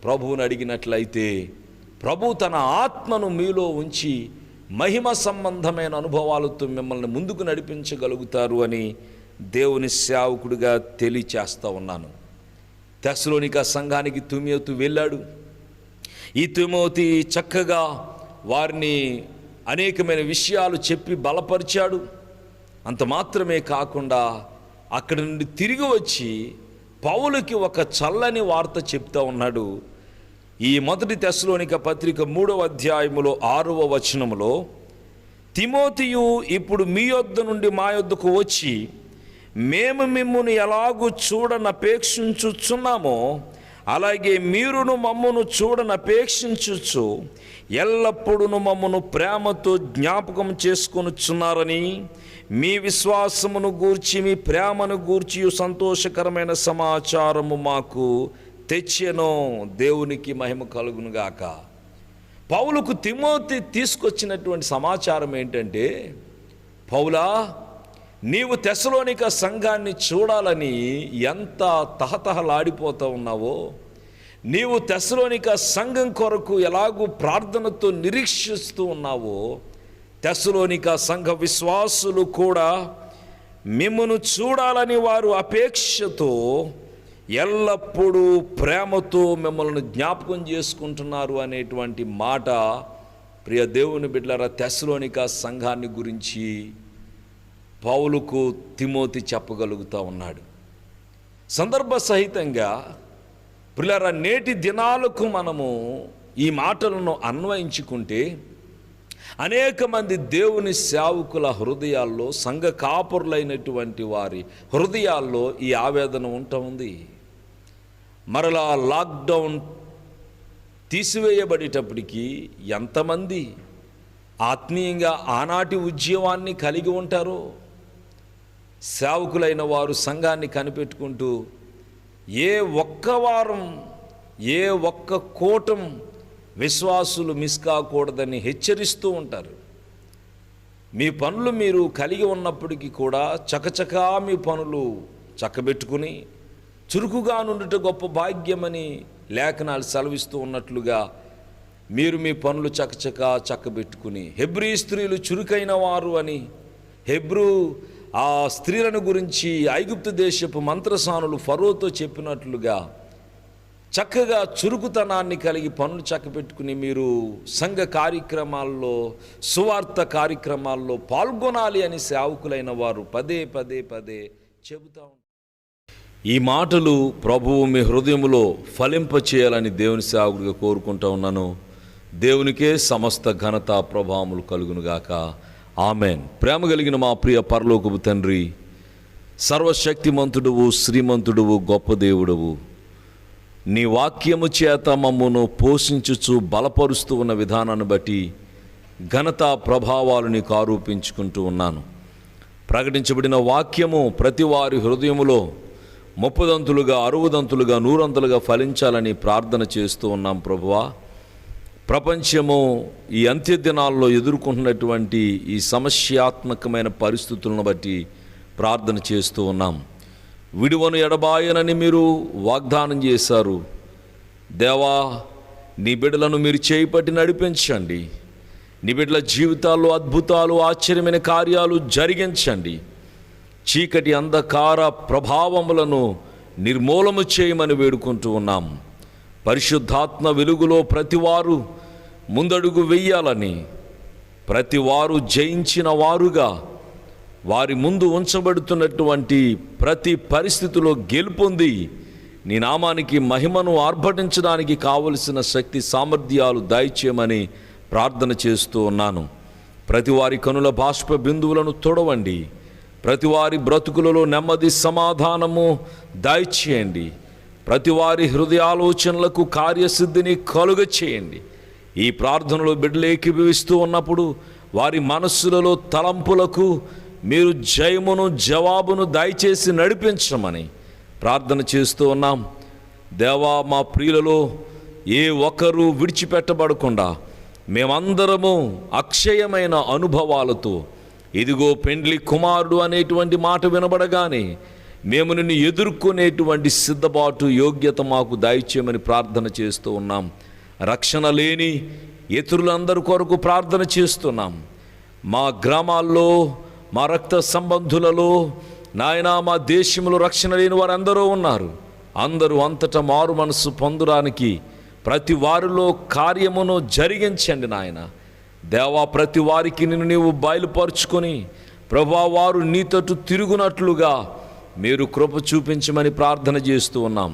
ప్రభువుని అడిగినట్లయితే ప్రభు తన ఆత్మను మీలో ఉంచి మహిమ సంబంధమైన అనుభవాలతో మిమ్మల్ని ముందుకు నడిపించగలుగుతారు అని దేవుని సేవకుడిగా తెలియచేస్తూ ఉన్నాను. తెస్సలోనిక సంఘానికి తిమోతి వెళ్ళాడు. ఈ తిమోతి చక్కగా వారిని అనేకమైన విషయాలు చెప్పి బలపరిచాడు. అంత మాత్రమే కాకుండా అక్కడి నుండి తిరిగి వచ్చి పౌలుకి ఒక చల్లని వార్త చెప్తా ఉన్నాడు. ఈ మొదటి తెస్సలోనిక పత్రిక 3వ అధ్యాయములో 6వ వచనములో, తిమోతియు ఇప్పుడు మీ యొద్ద నుండి మా యొద్దకు వచ్చి మేము మిమ్మును ఎలాగూ చూడనపేక్షించుచున్నామో అలాగే మీరును మమ్మను చూడనపేక్షించుచు ఎల్లప్పుడూ మమ్మను ప్రేమతో జ్ఞాపకం చేసుకొనుచున్నారని మీ విశ్వాసమును గూర్చి మీ ప్రేమను గూర్చి సంతోషకరమైన సమాచారము మాకు తెచ్చెను. దేవునికి మహిమ కలుగునుగాక. పౌలుకు తిమోతి తీసుకొచ్చినటువంటి సమాచారం ఏంటంటే, పౌలా, నీవు తెస్సలోనిక సంఘాన్ని చూడాలని ఎంత తహతహలాడిపోతూ ఉన్నావో, నీవు తెస్సలోనిక సంఘం కొరకు ఎలాగూ ప్రార్థనతో నిరీక్షిస్తూ ఉన్నావో, తెస్సలోనిక సంఘ విశ్వాసులు కూడా మిమ్మును చూడాలని వారు అపేక్షతో ఎల్లప్పుడూ ప్రేమతో మిమ్మల్ని జ్ఞాపకం చేసుకుంటున్నారు అనేటువంటి మాట ప్రియ దేవుని బిడ్డలారా తెస్సలోనిక సంఘాన్ని గురించి పౌలుకు తిమోతి చెప్పగలుగుతూ ఉన్నాడు. సందర్భ సహితంగా ప్రియులారా నేటి దినాలకు మనము ఈ మాటలను అన్వయించుకుంటే అనేక మంది దేవుని సేవకుల హృదయాల్లో, సంఘ కాపురులైనటువంటి వారి హృదయాల్లో ఈ ఆవేదన ఉంటుంది. మరలా లాక్డౌన్ తీసివేయబడేటప్పటికీ ఎంతమంది ఆత్మీయంగా ఆనాటి ఉద్యమాన్ని కలిగి ఉంటారో, సేవకులైన వారు సంఘాన్ని కనిపెట్టుకుంటూ ఏ ఒక్క వారం, ఏ ఒక్క కూటం విశ్వాసులు మిస్ కాకూడదని హెచ్చరిస్తూ ఉంటారు. మీ పనులు మీరు కలిగి ఉన్నప్పటికీ కూడా చకచకా మీ పనులు చక్కబెట్టుకుని చురుకుగా నుండుట గొప్ప భాగ్యమని లేఖనాలు సెలవిస్తూ ఉన్నట్లుగా మీరు మీ పనులు చకచకా చక్కబెట్టుకుని, హెబ్రీ స్త్రీలు చురుకైన వారు అని హెబ్రూ ఆ స్త్రీలను గురించి ఐగుప్తు దేశపు మంత్రసానులు ఫరోతో చెప్పినట్లుగా చక్కగా చురుకుతనాన్ని కలిగి పనులు చక్కబెట్టుకుని మీరు సంఘ కార్యక్రమాల్లో, సువార్త కార్యక్రమాల్లో పాల్గొనాలి అని సేవకులైన వారు పదే పదే పదే చెబుతూ ఉంటారు. ఈ మాటలు ప్రభువు మీ హృదయంలో ఫలింపచేయాలని దేవుని సేవకుడిగా కోరుకుంటూ ఉన్నాను. దేవునికే సమస్త ఘనత ప్రభావములు కలుగునుగాక. ఆమెన్. ప్రేమ కలిగిన మా ప్రియ పరలోకపు తండ్రి, సర్వశక్తిమంతుడువు, శ్రీమంతుడువు, గొప్ప దేవుడవు, నీ వాక్యము చేత మమ్మను పోషించుచు బలపరుస్తూ ఉన్న విధానాన్ని బట్టి ఘనత ప్రభావాలు నీకు ఆరోపించుకుంటూ ఉన్నాను. ప్రకటించబడిన వాక్యము ప్రతి వారి హృదయములో 30దంతులుగా, 60దంతులుగా, 100 ఫలించాలని ప్రార్థన చేస్తూ ఉన్నాం. ప్రభువా, ప్రపంచము ఈ అంత్య దినాల్లో ఎదుర్కొంటున్నటువంటి ఈ సమస్యాత్మకమైన పరిస్థితులను బట్టి ప్రార్థన చేస్తూ ఉన్నాం. విడువను ఎడబాయనని మీరు వాగ్దానం చేశారు. దేవా, నీ బిడ్డలను మీరు చేయిపట్టి నడిపించండి. నీ బిడ్డల జీవితాల్లో అద్భుతాలు, ఆశ్చర్యమైన కార్యాలు జరిగించండి. చీకటి అంధకార ప్రభావములను నిర్మూలము చేయమని వేడుకుంటూ ఉన్నాం. పరిశుద్ధాత్మ వెలుగులో ప్రతివారు ముందడుగు వెయ్యాలని, ప్రతివారు జయించిన వారుగా వారి ముందు ఉంచబడుతున్నటువంటి ప్రతి పరిస్థితిలో గెలుపొంది నీ నామానికి మహిమను ఆర్భటించడానికి కావలసిన శక్తి సామర్థ్యాలు దయచేయమని ప్రార్థన చేస్తూ ఉన్నాను. ప్రతివారి కనుల బాష్ప బిందువులను తొడవండి. ప్రతివారి బ్రతుకులలో నెమ్మది, సమాధానము దయచేయండి. ప్రతివారి హృదయాలోచనలకు కార్యసిద్ధిని కలుగ చేయండి. ఈ ప్రార్థనలో బిడ్డలు ఏకీభవిస్తూ ఉన్నప్పుడు వారి మనస్సులలో తలంపులకు మీరు జయమును, జవాబును దయచేసి నడిపించమని ప్రార్థన చేస్తూ ఉన్నాం. దేవా, మా ప్రియులలో ఏ ఒక్కరూ విడిచిపెట్టబడకుండా మేమందరము అక్షయమైన అనుభవాలతో, ఇదిగో పెండ్లి కుమారుడు అనేటువంటి మాట వినబడగానే మేము నిన్ను ఎదుర్కొనేటువంటి సిద్ధపాటు, యోగ్యత మాకు దయచేయమని ప్రార్థన చేస్తూ ఉన్నాం. రక్షణ లేని ఇతరులందరి కొరకు ప్రార్థన చేస్తున్నాం. మా గ్రామాల్లో, మా రక్త సంబంధులలో నాయనా, మా దేశంలో రక్షణ లేని వారందరూ ఉన్నారు. అందరూ అంతటా మారు మనసు పొందడానికి ప్రతి వారిలో కార్యమును జరిగించండి నాయన. దేవా, ప్రతి వారికి నిన్ను నీవు బయలుపరుచుకొని ప్రభువా, వారు నీ తట్టు తిరుగునట్లుగా మీరు కృప చూపించమని ప్రార్థన చేస్తూ ఉన్నాం.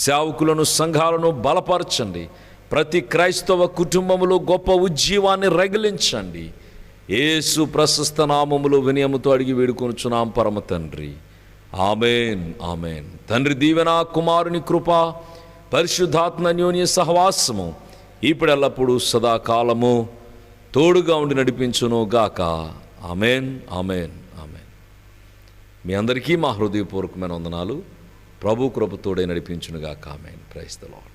సేవకులను, సంఘాలను బలపరచండి. ప్రతి క్రైస్తవ కుటుంబములో గొప్ప ఉజ్జీవాన్ని రగిలించండి. యేసు ప్రశస్త నామములో వినయముతో అడిగి వేడుకొనుచున్నాం పరమ తండ్రి. Amen, amen. తండ్రి దీవెన, కుమారుని కృప, పరిశుద్ధాత్మ అన్యోన్య సహవాసము ఇప్పుడెల్లప్పుడు సదాకాలము తోడుగా ఉండి నడిపించును గాక. Amen, amen, amen. మీ అందరికీ మా హృదయపూర్వకమైన వందనాలు. ప్రభు కృప తోడై నడిపించును గాక. ఆమెన్. Praise the lord.